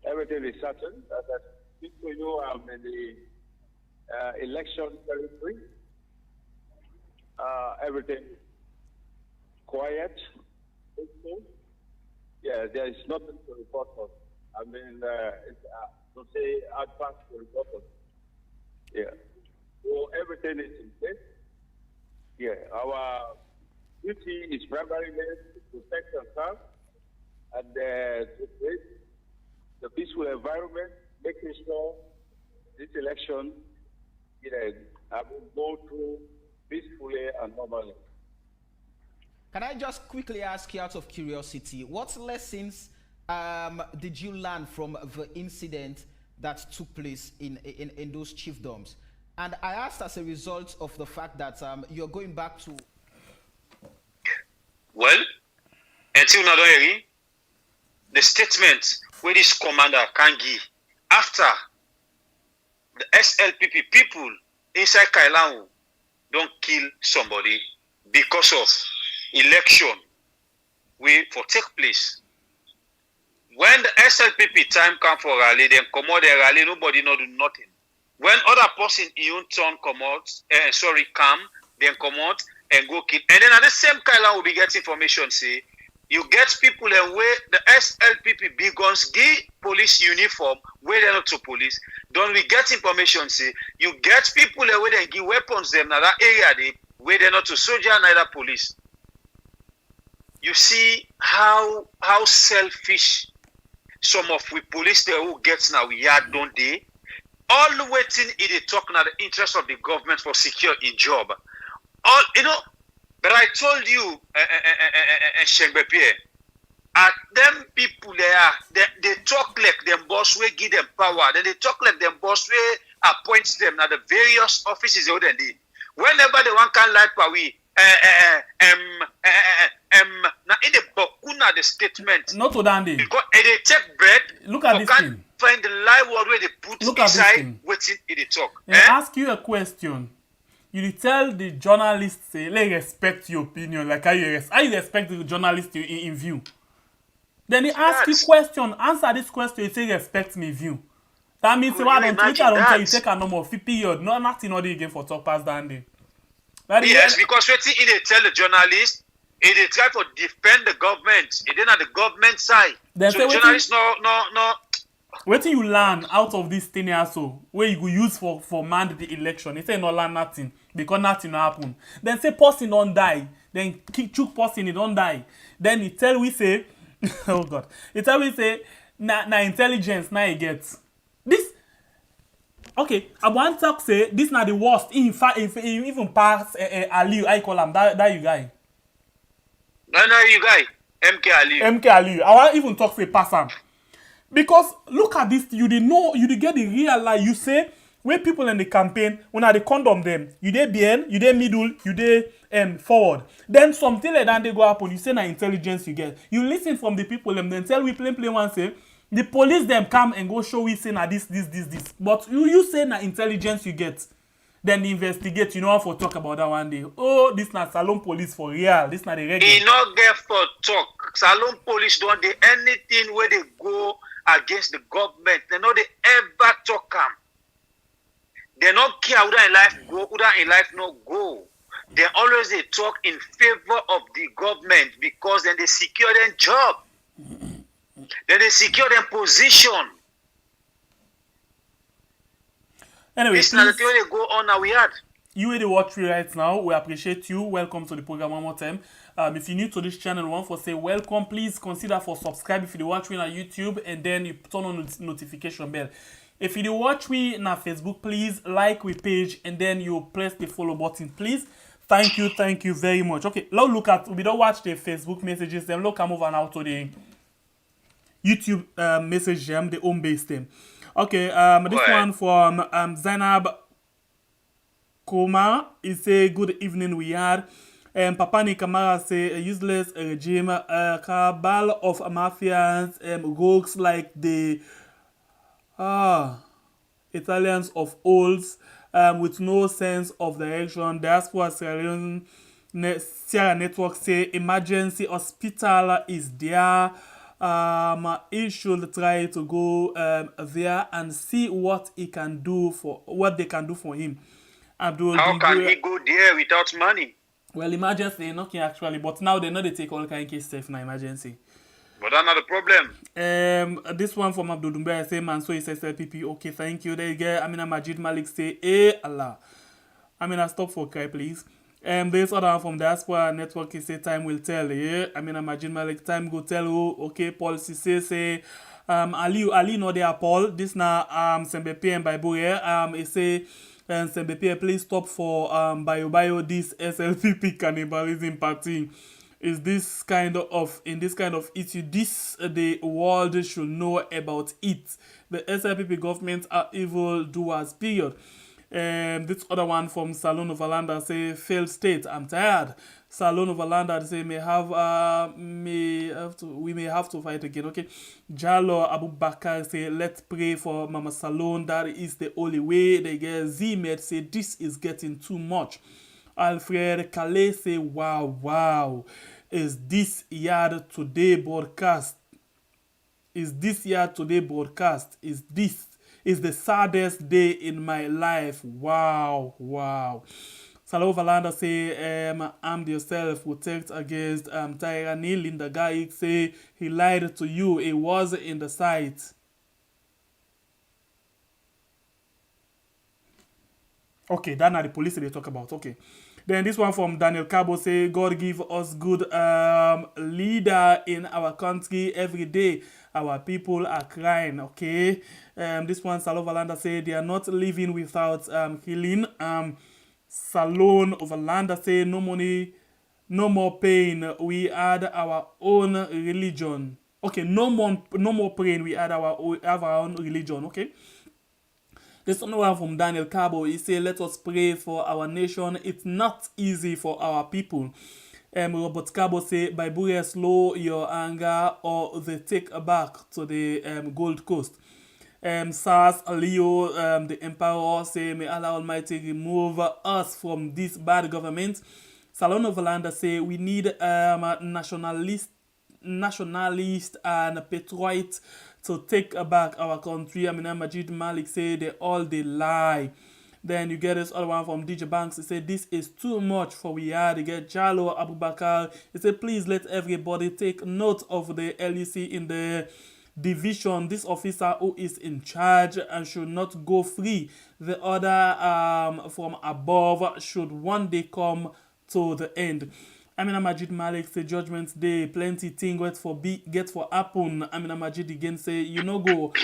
Everything is certain. As I speak to you, I'm in the election territory. Everything is quiet. Yeah, there is nothing to report on. I mean, to say advance to report on. Yeah. So everything is in place. Yeah, our duty is primarily to protect ourselves and to create the peaceful environment, making sure this election, will go through peacefully and normally. Can I just quickly ask you, out of curiosity, what lessons did you learn from the incident that took place in those chiefdoms? And I asked as a result of the fact that you're going back to... Well, until now, the statement where this commander can give after the SLPP people inside Kailahun don't kill somebody because of election will for take place. When the SLPP time come for rally, then come out the rally, nobody no do nothing. When other person in own turn come out, come, then come out and go kill. And then at the same Kailahun will be get information, say, you get people and where the SLPP big guns give police uniform, where they're not to police. Don't we get information, say, you get people and where they give weapons them in that area, they, where they're not to soldier, neither police. You see how selfish some of we police there who gets now we are, don't they? All waiting in the talk now the interest of the government for secure a job. All but I told you, Shengbe Pierre, at them people there, they talk like them boss will give them power. Then they talk like them boss will appoint them at the various offices they would do. Whenever they want can like power, now in the Bakuna the statement. Not to dandy. Because they take bread. Look at this thing. Find the live word where they put Look inside waiting in the talk. I ask you a question. You tell the journalist, say, let respect your opinion, like how you respect the journalist in view. Then he ask you question, answer this question, you say respect me view. That means why don't Twitter don't tell you take a number of period, no nothing other again for talk past dandy. Yes, because waiting in they tell the journalist, they try to defend the government, it then at the government side. Then so the journalists no. What you learn out of this thing here, so where you go use for man the election? They say no learn nothing because nothing happen. Then say person don't die. Then chook person he don't die. Then he tell we say, oh God, he tell we say na intelligence na he gets this. Okay, I want to say this na the worst. In fact, if he even pass Aliu, I call him that you guy. No, you guy, MK Aliu. I want even talk say pass him. Because look at this, you did know, you did get the real lie. You say where people in the campaign, when they condom them, you dey behind, you dey middle, you dey forward. Then something like that they go happen. You say na intelligence you get. You listen from the people them, then tell we plain one say the police them come and go show we say na this. But you say na intelligence you get. Then they investigate. You know how for talk about that one day. Oh, this na Salon police for real. This na the regular. He not get for talk. Salon police don't do anything where they go against the government. They know they ever talk them. They not care whether in life go, whether in life not go. They always they talk in favor of the government because then they secure their job. Then they secure their position. Anyway, it's not the thing they go on now we had. You will watch me right now. We appreciate you. Welcome to the program one more time. If you're new to this channel, want for say welcome, please consider for subscribe if you watch me on YouTube and then you turn on the notification bell. If you watch me on Facebook, please like my page and then you press the follow button, please. Thank you very much. Okay, now look at, we don't watch the Facebook messages, then look come over now to the YouTube message them, the home base them. Okay, this one from Zainab Koma. It say good evening we had. Papani Kamara say a useless regime, a cabal of mafians, rogues like the Italians of old, with no sense of direction. Diaspora Sierra Network say emergency hospital is there. He should try to go there and see what they can do for him. Abdul How can he go there without money? Well, emergency, not actually, but now they know they take all kind of case safe now emergency. But that's not the problem. This one from Abdul Dumbe say, man, so he says LPP. Okay, thank you. There you go. Amina Majid Malik say, Allah. Amina, stop for cry, please. This other one from Diaspora Network, he say, time will tell. Yeah, Amina Majid Malik, time go tell who. Okay, Paul Cisse say, Ali no there, Paul. This now Sembepe and Bible here. He say, Sembepe, please stop for bio this SLPP cannibalism party. Is this kind of issue? This the world should know about it. The SLPP government are evil doers. Period. This other one from Salon of Alanda say failed state. I'm tired. Salon of Alanda say we may have to fight again. Okay. Jalo Abu Bakar say let's pray for Mama Salon. That is the only way. They get Z-Med say this is getting too much. Alfred Calais say wow. Is this yard today broadcast? Is this the saddest day in my life? Wow. Salo Valanda say armed yourself, protect against tyranny. Linda Gaik say he lied to you. It was in the site. Okay, that's not the police they talk about. Okay. Then this one from Daniel Cabo say, God give us good leader in our country every day. Our people are crying. Okay. This one, Salo Valanda say they are not living without healing. Salon of Valanda say no money, no more pain. We add our own religion. Okay, no more pain. We add our own religion. Okay. This one from Daniel Cabo, he say, let us pray for our nation. It's not easy for our people. Robert Cabo say, Bible slow your anger or they take back to the Gold Coast. SARS Leo, the emperor say, may Allah Almighty remove us from this bad government. Salon of Valanda say, we need nationalist and patriot to take back our country. Amina Majid Malik say they lie. Then you get this other one from DJ Banks. He said this is too much for we are. You get Jalo Abubakar. He said please let everybody take note of the LEC in the division. This officer who is in charge and should not go free. The other from above should one day come to the end. Amina Majid Malik say Judgment Day, plenty thing get for happen. Amina Majid again say you no go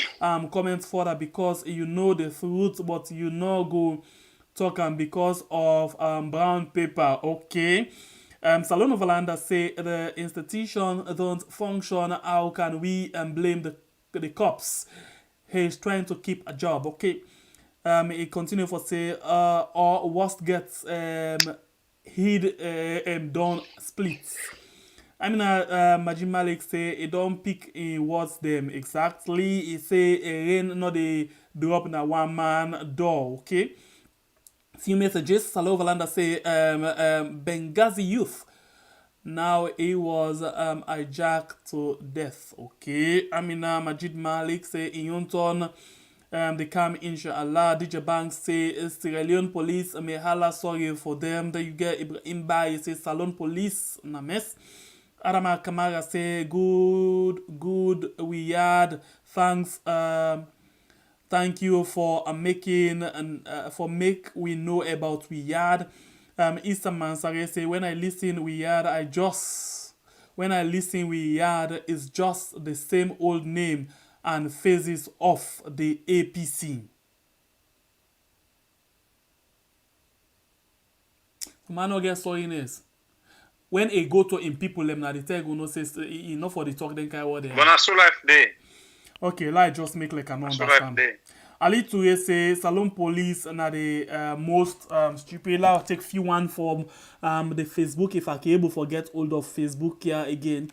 comment further because you know the truth, but you no go talk because of brown paper. Okay. Salon of Valanda say the institution don't function. How can we blame the cops? He's trying to keep a job. Okay. He continue for say or worst gets he'd done splits. I mean, Majid Malik say he don't pick in words them exactly. He say a rain not they drop in a one man door. Okay. Few messages. Salo Valanda say Benghazi youth. Now he was hijacked to death. Okay. Amina Majid Malik say in Yunton. They come inshallah. DJ Banks say Sierra Leone police may holla sorry for them. Then you get Ibrahim Bay say Salon police na mess. Adama Kamara say good we had thanks thank you for making and for make we know about we had. Issa Mansare say when I listen we had it's just the same old name and phases of the APC. Man no get sorriness. When he go to him people them na the tell go no say enough for the talk then kind word. But na so life day. Okay, like just make like an understand. Ali Toure say Salon police na the most stupid. I'll take few one from the Facebook if I can able forget hold of Facebook here again.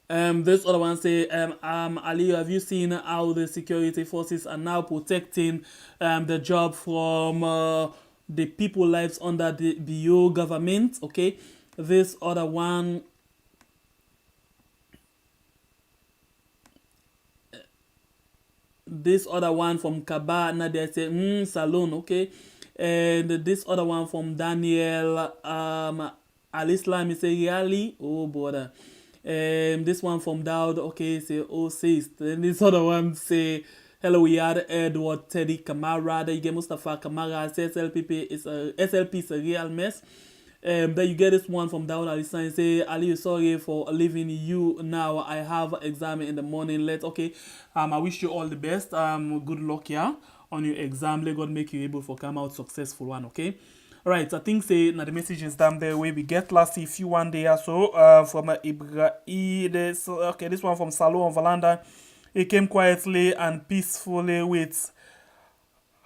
This other one say, Ali, have you seen how the security forces are now protecting the job from the people lives under the BO government? Okay, this other one. This other one from Kaba, Nadia say, Salon, okay. And this other one from Daniel Al-Islam, say, really? Oh, brother. This one from Dowd, okay, say, oh, sis. Then this other one say, hello, we are Edward Teddy Kamara. Then you get Mustafa Kamara, say, SLP is a real mess. Then you get this one from Dawud Ali say, Ali, sorry for leaving you now. I have exam in the morning. I wish you all the best. Good luck here on your exam. Let God make you able to come out successful one, okay? Right, I think say now the message is down there where we get last if you one day or so from this one from Salo on Valanda. He came quietly and peacefully with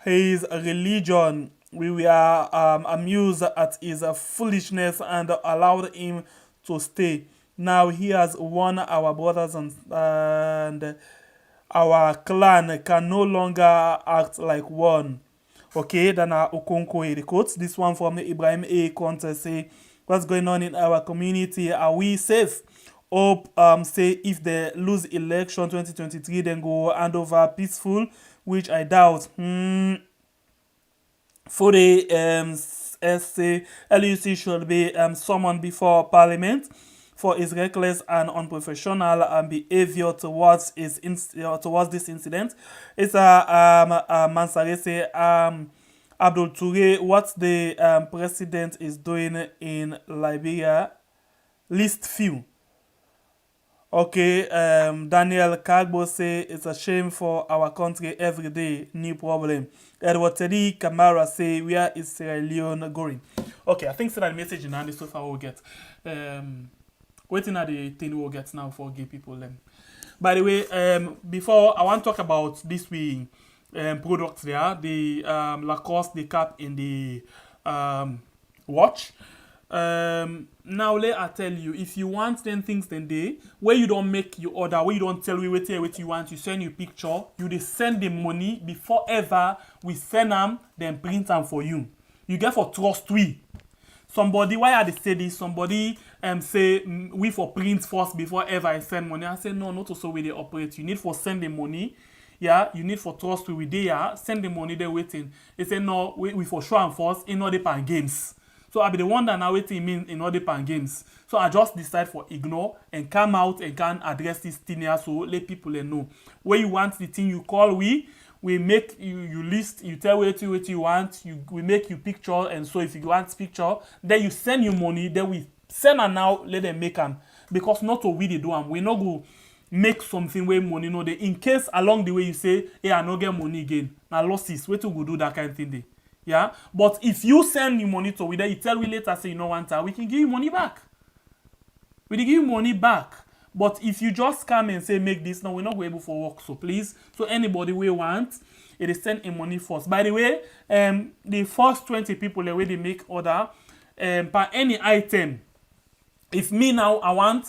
his religion. We were amused at his foolishness and allowed him to stay. Now he has won our brothers and our clan can no longer act like one. Okay, then Okonko the quotes. This one from Ibrahim A. Conte say, what's going on in our community? Are we safe? Hope say if they lose election 2023 then go hand over peaceful, which I doubt. For the essay, LUC should be summoned before Parliament for his reckless and unprofessional behavior towards this incident. It's Mansarese Abdul Toure. What the president is doing in Liberia, list few. Okay, Daniel Kagbo say it's a shame for our country every day, new problem. Edward Teddy Kamara say where is Sierra Leone going? Okay, I think that message in Andy so far we'll get. Waiting at the thing we'll get now for gay people then. By the way, before I want to talk about this week products there, the Lacoste, the cap in the watch. Now let I tell you, if you want then things then day where you don't make your order, where you don't tell me what you want, you send your picture, you they send the money before ever we send them, then print them for you. You get for trust we. Somebody, why are they say this? Somebody say we for print first before ever I send money. I say no, not also way they operate. You need for send the money. Yeah, you need for trust we there, send the money they waiting. They say no, we for sure and first in all the pan games. So I be the one that now waiting mean in all the pan games. So I just decide for ignore and come out and can address this thing here so let people know. Where you want the thing you call we make you list, you tell what you want, we make you picture, and so if you want picture, then you send your money, then we send and now let them make them. Because not what we they do them. We not go make something where money no they in case along the way you say, hey, I no get money again. Now losses, where to go do that kind of thing there. Yeah, but if you send your money to we, then you tell we later say you don't want that, we can give you money back. We can give you money back. But if you just come and say make this, now we're not able for work. So please, so anybody we want, it is send in money first. By the way, the first 20 people the way they make order, per any item. If me now I want,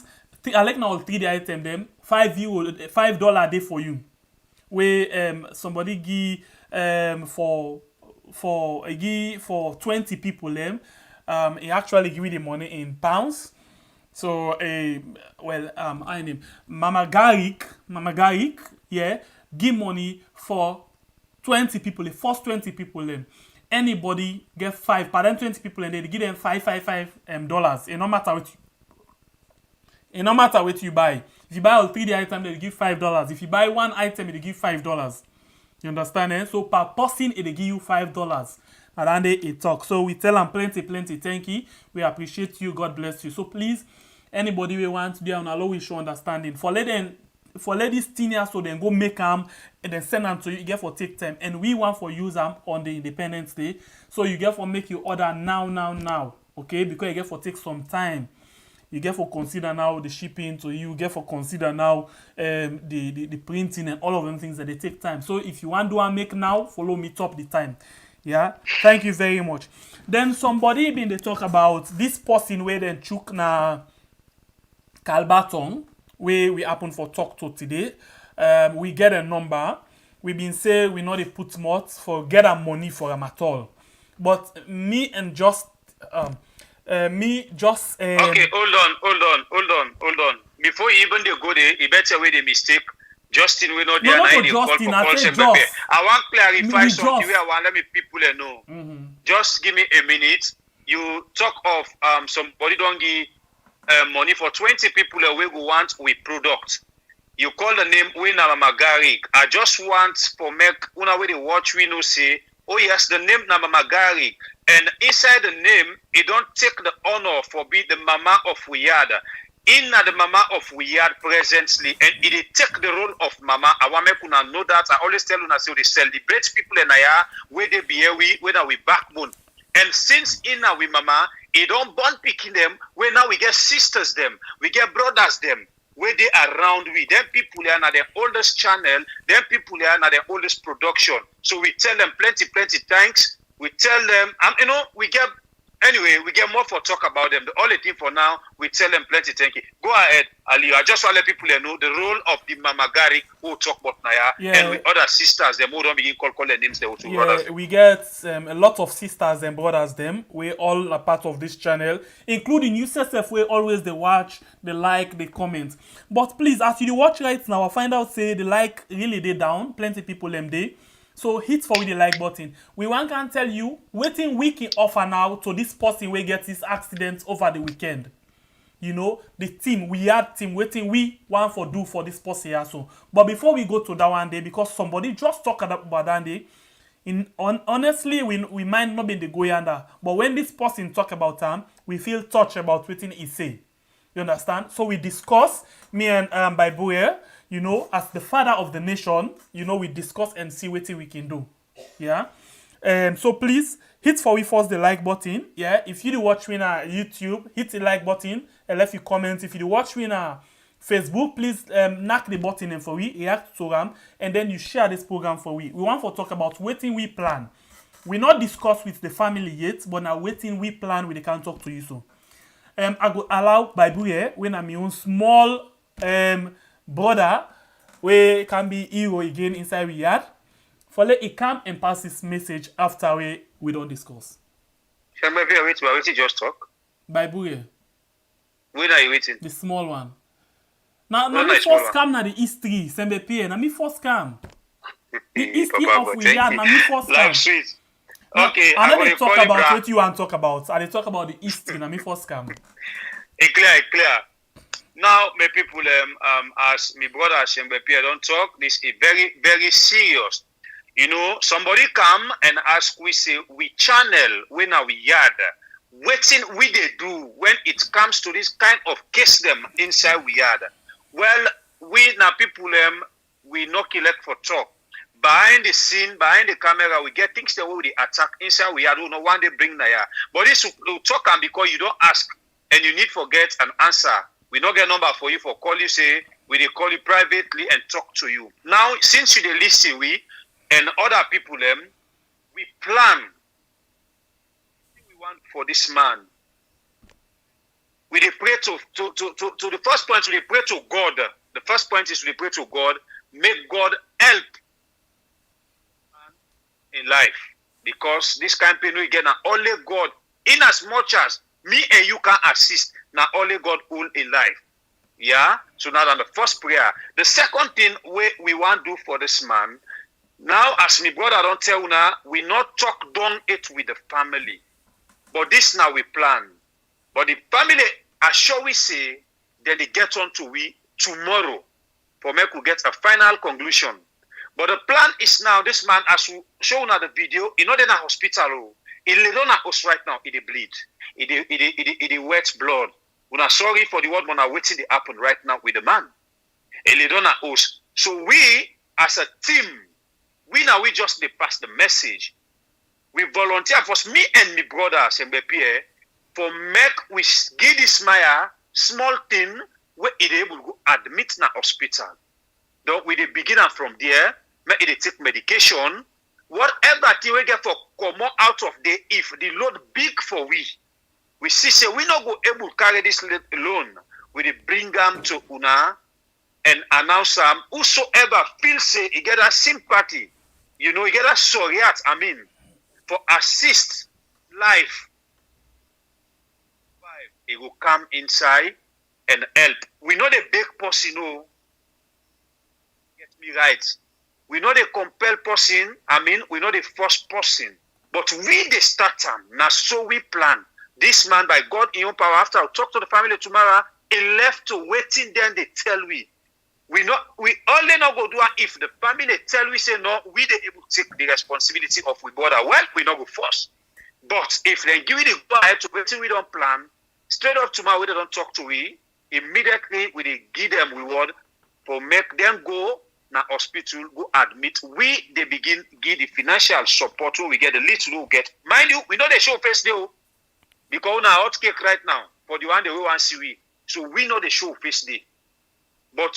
I like now 3 the item them $5 a day for you. Where somebody give for 20 people them, he actually give you the money in pounds. So I name Mama Garik, yeah, give money for 20 people, the first 20 people them. Anybody get 5, per them 20 people and they give them $5. It no matter what you buy. If you buy all 3 the item, they give $5. If you buy one item, they give $5. You understand? Eh? So per person, it give you $5. And then they talk. So we tell them plenty, thank you. We appreciate you. God bless you. So please, anybody we want to do and allow we show understanding. For let this thing here so then go make them and then send them to you. You get for take time. And we want for use them on the Independence Day. So you get for make your order now. Okay? Because you get for take some time. You get for consider now the shipping to you. Get for consider now the printing and all of them things that they take time. So if you want to do and make now, follow me top the time. Yeah, thank you very much. Then somebody been they talk about this person where then chook na Nakalbaton, where we happen for talk to today. We get a number. We been say we know they put more for get a money for them at all. But me and just Okay, hold on. Before you even they go there, you better way the mistake. Justin, we know they no, are not Justin, I said Just. I want to clarify something Just. where I want let me people know. Just give me a minute. You talk of somebody don't give money for 20 people we go want with product. You call the name Wina Magarik. I just want for make una way they watch we know say, oh yes, the name na Magarik. And inside the name, it don't take the honor for be the mama of Wiyad. In the mama of Wiyad presently, and it take the role of mama. I want me to know that. I always tell you say they celebrate people in Aya where they be here whether we backbone. And since in we mama, it don't born picking them, where now we get sisters them, we get brothers them, where they around we. Them people are the oldest channel, them people are the oldest production. So we tell them plenty thanks. We tell them, we get more for talk about them. The only thing for now, we tell them plenty thank you. Go ahead, Ali. I just want to let people know the role of the Mama Gari who talk about Naya and with other sisters, them who don't begin call their names. We get a lot of sisters and brothers, them. We all are part of this channel, including you yourself. We always they watch, they like, they comment. But please, as you watch right now, I find out say the like really they down. Plenty people them they. So hit for the like button. We want can tell you waiting we can offer now to this person we get this accident over the weekend. You know, the team, we had team waiting we want for do for this person here. So, but before we go to that one day, because somebody just talked about that day, honestly, we might not be in the goyanda, but when this person talk about him, we feel touched about what he say. You understand? So we discuss, me and Bible, you know, as the father of the nation, you know, we discuss and see what we can do. Yeah. So please hit for we first the like button. Yeah. If you do watch me on YouTube, hit the like button and left your comment. If you do watch me on Facebook, please knock the button and for we react to them and then you share this program for we. We want to talk about waiting we plan. We not discuss with the family yet, but now waiting we plan we can talk to you so. I go allow Bible here when I'm your own small brother we can be hero again inside we yard. For let it come and pass this message after we don't discuss. Wait, just talk. Bible here. When are you waiting? The small one. Now me first come na the history. Sembe P. Na me first come. The history of we yard. Na me first come. Life sweet. Okay. I know they talk about what you want to talk about. I they talk about the history. Na me first come. It clear. Now, my people, as my brother Shembe Pierre don't talk, this is very, very serious. You know, somebody come and ask, we say, we channel when we yard. Waiting we they do when it comes to this kind of case them inside we yard. Well, we now people, we knock elect for talk. Behind the scene, behind the camera, we get things that we attack inside we yard. We no one they bring there. But this will talk and because you don't ask and you need to get an answer. We don't get a number for you for call you, say, we they call you privately and talk to you. Now, since you they listen, we and other people, we plan what we want for this man. We they pray to the first point, we pray to God. The first point is we pray to God, make God help in life. Because this campaign we get now only God, in as much as me and you can assist. Now only God will in life. Yeah? So now on the first prayer. The second thing we want to do for this man, now as my brother don't tell now, we not talk down it with the family. But this now we plan. But the family, as sure we say, then they get on to we tomorrow. For me to get a final conclusion. But the plan is now, this man, as we show now the video, in not in a hospital. He lay down at us right now, it bleed. It wet blood. We are sorry for the word, but are waiting to happen right now with the man. He lay down at us. So we, as a team, we just they pass the message. We volunteer for me and my brother, Sembe Pierre, for make we give this Maya small thing where it able to admit na hospital. Donc we dey begin am from there, make it take medication. Whatever thing we get for come out of there, if the load big for we see say we not go able to carry this load alone. We dey bring them to una and announce them. Whosoever feels say he get a sympathy, you know, he get a soriat, for assist life, he will come inside and help. We know the big person, no. Get me right. We know the compel person, we know the first person. But we the start time. Now so we plan. This man by God in your power, after I talk to the family tomorrow, he left to waiting, then they tell we only not go do it if the family tell we say no, we they able to take the responsibility of we border. Well, we not go first. But if they give you the go ahead to waiting, we don't plan. Straight up tomorrow, we don't talk to we. Immediately, we they give them reward for make them go na hospital, go admit. We they begin give the financial support. We get the little we get. Mind you, we know they show face day because we na hot cake right now for the one that we want to see we. So we know the show face day. But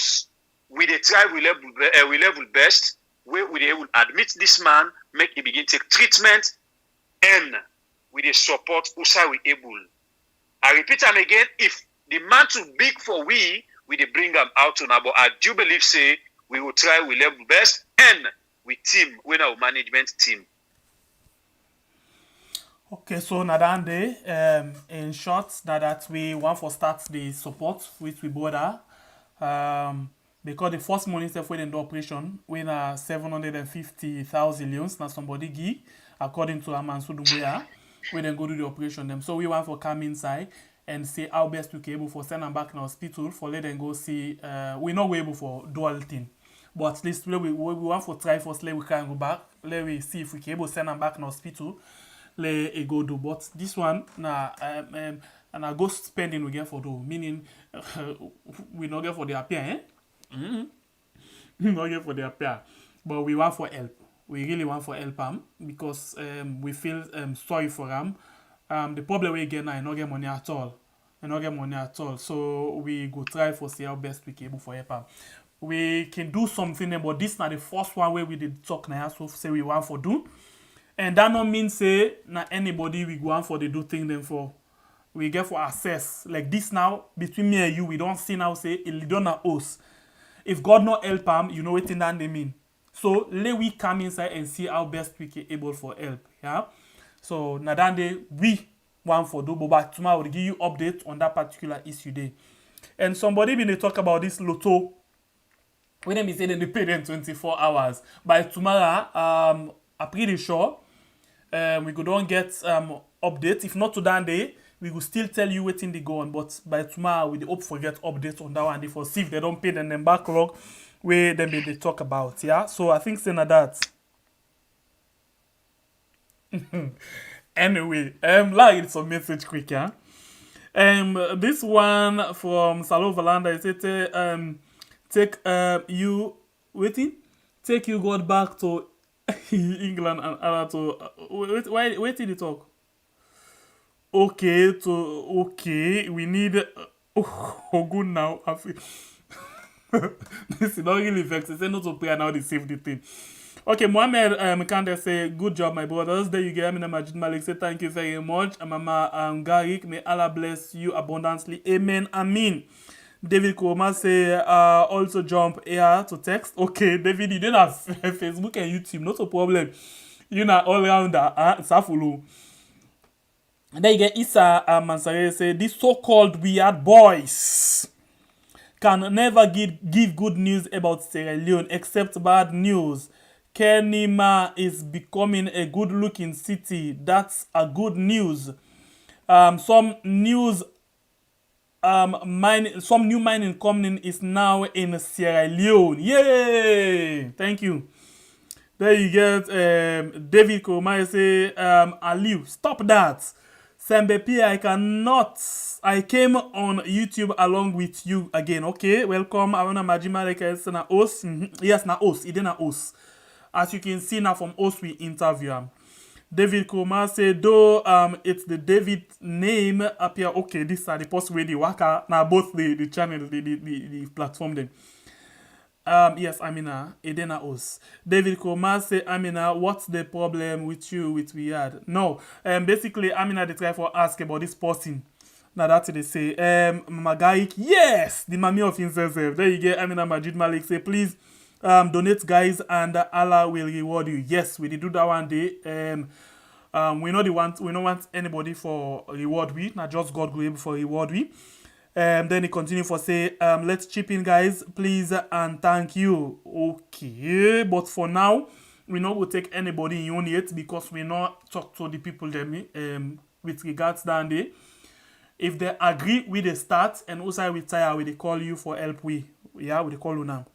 we they try we level best. We they will admit this man, make he begin take treatment, and we they support usa we able. I repeat them again, if the man too big for we they bring them out to now. But I do believe say we will try we level best and we team, we our management team. Okay, so Nadande, in short, that we want to start the support with we border. Because the first money step when the operation, when 750,000 leons, now somebody give, according to Amansu Dumbuya, we then go do the operation them. So we want to come inside and see how best we can able for send them back in the hospital for let them go see. We not able for dual thing, but at least we want to try first. Let we can go back. Let we see if we can able send them back in the hospital. Let it go do. But this one and I go spending we get for do, meaning we not get for the appear, eh? We not get for the appear, but we want for help. We really want for help him because we feel sorry for him. The problem we get now, I not get money at all. So we go try for see how best we can able for help him. We can do something, but this not the first one where we did talk now. So say we want for do, and that not mean say na anybody we go on for the do thing them for. We get for access like this now between me and you. We don't see now say it don't na us. If God not help him, you know what in that they mean. So let we come inside and see how best we can able for help. Yeah. So Nadande, we want for do, but tomorrow will give you update on that particular issue day. And somebody been they talk about this lotto. When they say they pay them 24 hours. By tomorrow, I'm pretty sure we could don't get update. If not to that day, we will still tell you waiting they go on. But by tomorrow, we hope for get updates on that one. They for see if they don't pay them backlog where they talk about. Yeah. So I think saying that. Anyway, like it's a message quick, yeah. This one from Salo Valanda is it take you God back to England and to wait till you talk. Okay, we need good now. This is not really vexed. It's not to pray now the safety thing. Okay, Mohammed Kande say, good job, my brothers. There you go. Amina Majid Malik say, thank you very much. Mama Garik, may Allah bless you abundantly. Amen. Amen. David Koma say, also jump here to text. Okay, David, you don't have Facebook and YouTube. Not a problem. You know, all around that. Safulu. And then you get Issa Mansare say, these so-called weird boys can never give good news about Sierra Leone except bad news. Kenima is becoming a good-looking city. That's a good news. Some new mining company is now in Sierra Leone. Yay! Thank you. There you get David Komai say, Aliu, stop that. Sembepi, I came on YouTube along with you again. Okay, welcome. I wanna Majima like it's na os. Yes, na os. It na os. As you can see now from us, we interview him. David Kuma say, though it's the David name appear okay. These are the post where the worker now both the channel the platform them. Yes, Amina, Edena Os. David Kuma say, Amina, what's the problem with you with Weird? No, basically Amina they try for ask about this person. Now that's what they say. Magaik, yes, the mommy of himself. There you get Amina Majid Malik say, please donate guys and Allah will reward you. Yes, we did do that one day. We don't want anybody for reward we, not just God go able for reward we. Then he continue for say, let's chip in guys, please and thank you. Okay, but for now, we not will take anybody in unit because we not talk to the people them with regards down there. If they agree with the start and also retire, we they call you for help we call you now.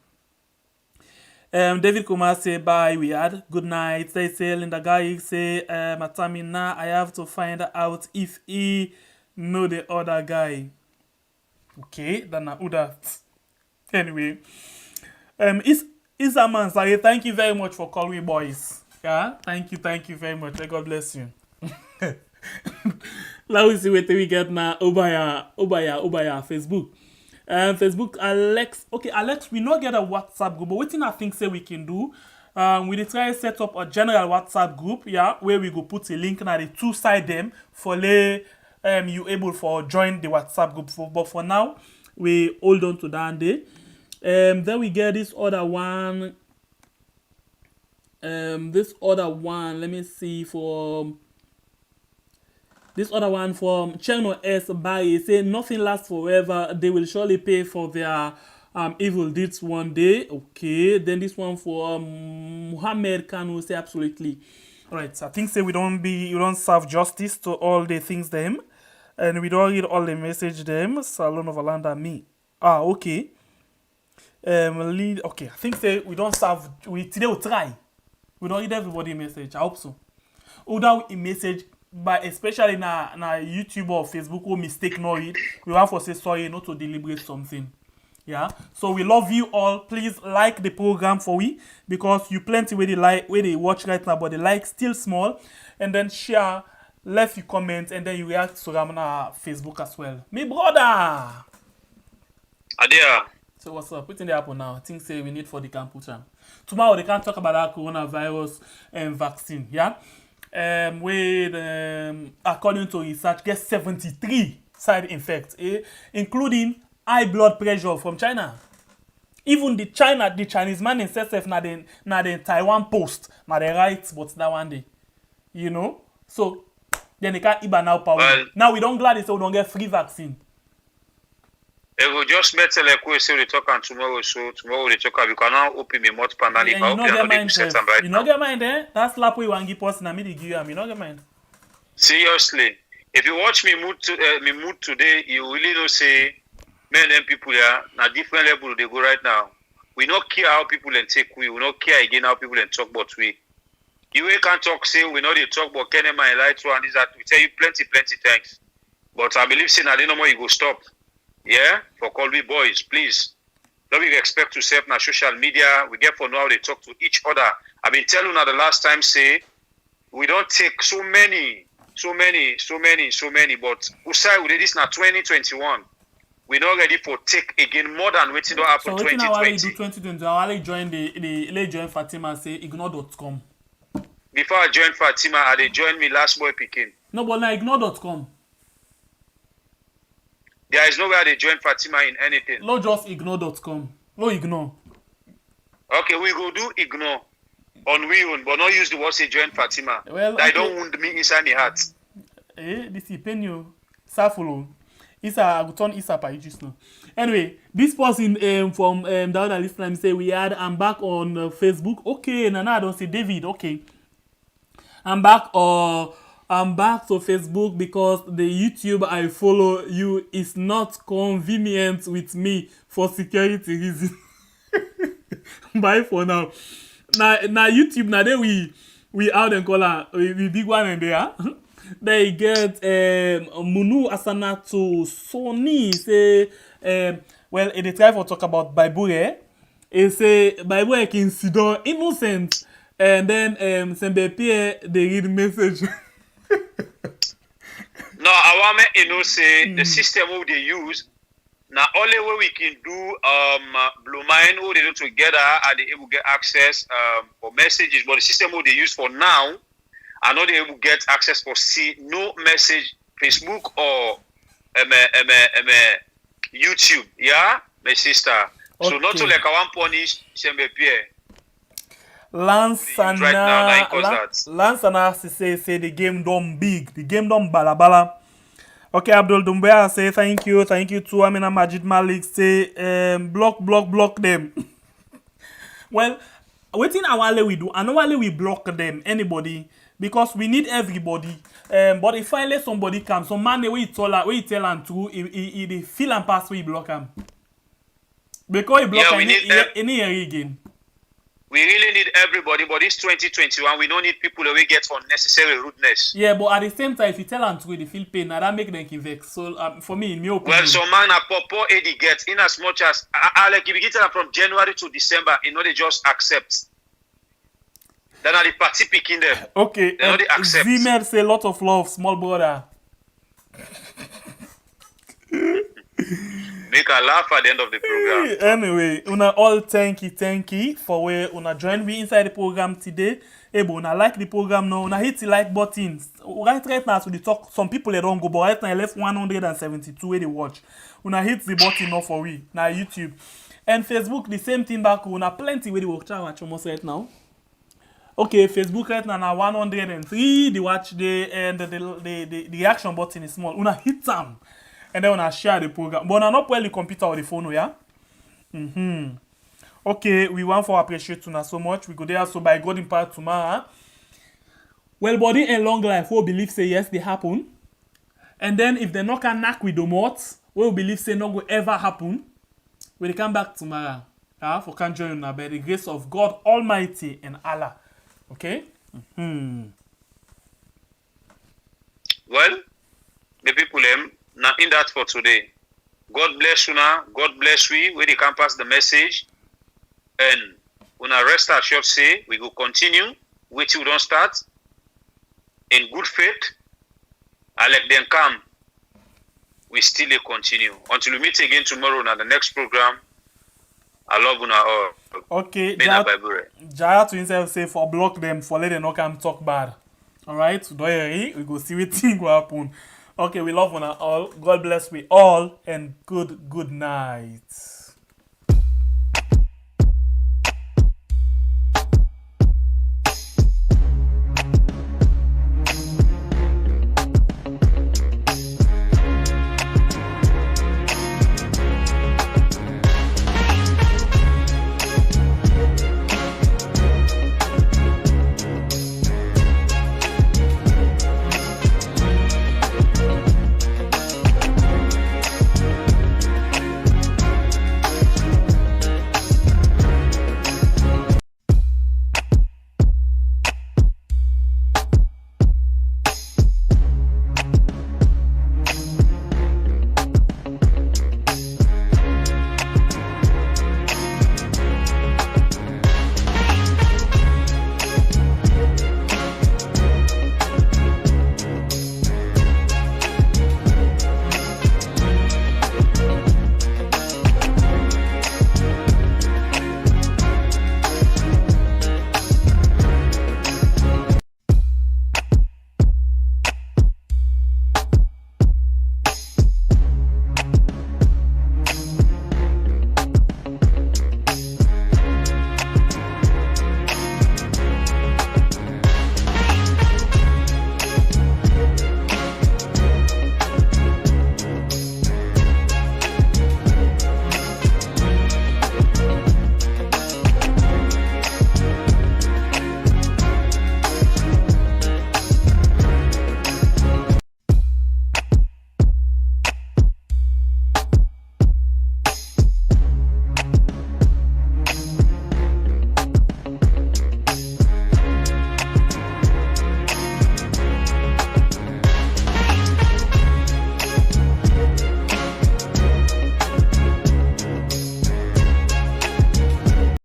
David Kumar say bye we had good night. They say Linda guy say Matami now I have to find out if he know the other guy. Okay, then I would that. Anyway, Isaman say thank you very much for calling boys. Yeah, thank you very much. May God bless you. Let us see what we get now. Obaya, Facebook. Facebook, Alex. Okay, Alex, we not get a WhatsApp group, but what thing I think say we can do, we dey try set up a general WhatsApp group, yeah, where we go put a link na the two side them for you able for join the WhatsApp group. But for now, we hold on to that day. Then we get this other one. Let me see for. This other one from Channel S by say nothing lasts forever. They will surely pay for their evil deeds one day. Okay. Then this one for Muhammad Kanu say absolutely. Alright, so I think say we don't serve justice to all the things them. And we don't read all the message them. Salon of Alanda me. Okay. Okay, I think say we don't serve today we'll try. We don't read everybody message. I hope so. Without a message. But especially na YouTube or Facebook who mistake no read, we want to say sorry not to deliberate something. Yeah. So we love you all. Please like the program for we because you plenty where they watch right now, but the like still small. And then share, left your comment, and then you react to Ramana Facebook as well. Me brother. Adia. So what's up? What's in the apple now? Things say we need for the computer. Tomorrow they can't talk about that coronavirus vaccine. Yeah. According to research, get 73 side effects, including high blood pressure from China. Even the Chinese man himself na the Taiwan Post, na the right, but that one day, you know. So then they can't even now power. Well, now we don't glad they say we don't get free vaccine. They will just met like we say we talk on tomorrow, so tomorrow we talk. You can now open me much pandemic. You know get mind, you know get mind, eh? That's slap we want give person na me the give you know get mind. Seriously, if you watch me mood today, you really know say men and people here na different level they go right now. We not care how people and take we not care again how people and talk about we. You can't talk say we know they talk about Kenema and light and this that we tell you plenty things. But I believe say na they no more you go stop. Yeah, for call we boys, please. Don't we expect to serve na social media. We get for now they talk to each other. I've been telling you the last time say we don't take so many. But Usai with this now 2021. We're not ready for take again more than waiting to happen 2020. So what do 2020? I join Fatima and say ignore.com. Before I joined Fatima, they joined me last boy picking. No, but now ignore.com. There is nowhere they join Fatima in anything. No, just ignore.com. No, ignore. Okay, we go do ignore on we own, but not use the word say join Fatima. Well, okay. That don't wound me inside my heart. This is pain you. Safolo. I will turn Isa by just now. Anyway, this person from the other list time say we had I'm back on Facebook. Okay, I don't say David. Okay, I'm back to Facebook because the YouTube I follow you is not convenient with me for security reasons. Bye for now. Now YouTube now there we out and call her we big one and there. They get Munu Asana to Sony say well they try for talk about Bible. It say Bible can sidon innocent And then Sembe Pierre they read message. No, I want to say the system who they use. Now, only way we can do Blue Mind who they do together and they able get access for messages. But the system who they use for now, I know they able get access for see no message Facebook or YouTube. Yeah, my sister. Okay. So not to like I want punish Sembe Pierre. Lansana say the game done big, the game done balabala. Okay, Abdul Dumbia say thank you too. Amina Majid Malik say block them. Well, waiting our we do, and while we block them, anybody, because we need everybody. But if I let somebody come, some man we tell and to he feel and pass we block him. Because he block any again. We really need everybody, but it's 2021. We don't need people that we get unnecessary rudeness. Yeah, but at the same time, if you tell them to they feel pain, now that make them vex. So for me, in my opinion. Well, so man, a popo Eddie get in as much as I like if you get them from January to December, you know they just accept. Then are the party picking them. Okay. They know they accept. Zimmer say lot of love, small brother. Make a laugh at the end of the program. Anyway, una all thank you for where una join me inside the program today. Hey, but una like the program now. Una hit the like button. Right now, so they talk. Some people they don't go, but right now I left 172 where they watch. Una hit the button now for we. Now YouTube and Facebook the same thing back. Una plenty where they watch almost right now. Okay, Facebook right now 103. They watch the reaction button is small. Una hit them. And then when I share the program. But I'm not playing the computer or the phone, yeah? Okay, we want to appreciate you so much. We go there so by God in part tomorrow. Well, body and long life, who believe say yes, they happen. And then if they not can knock with the mouth, we believe say no will ever happen. We'll come back tomorrow. For can join by the grace of God Almighty and Allah. Okay? Well, the people now in that for today. God bless you now. God bless we. We can pass the message. And when I rest assured say we will continue. Wait till we don't start. In good faith. I let them come. We still continue. Until we meet again tomorrow on the next program. I love you all. Okay. Jaya to himself say for block them for let them not come talk bad. Alright, so don't worry. We go see what thing will happen. Okay, we love one all. God bless we all and good night.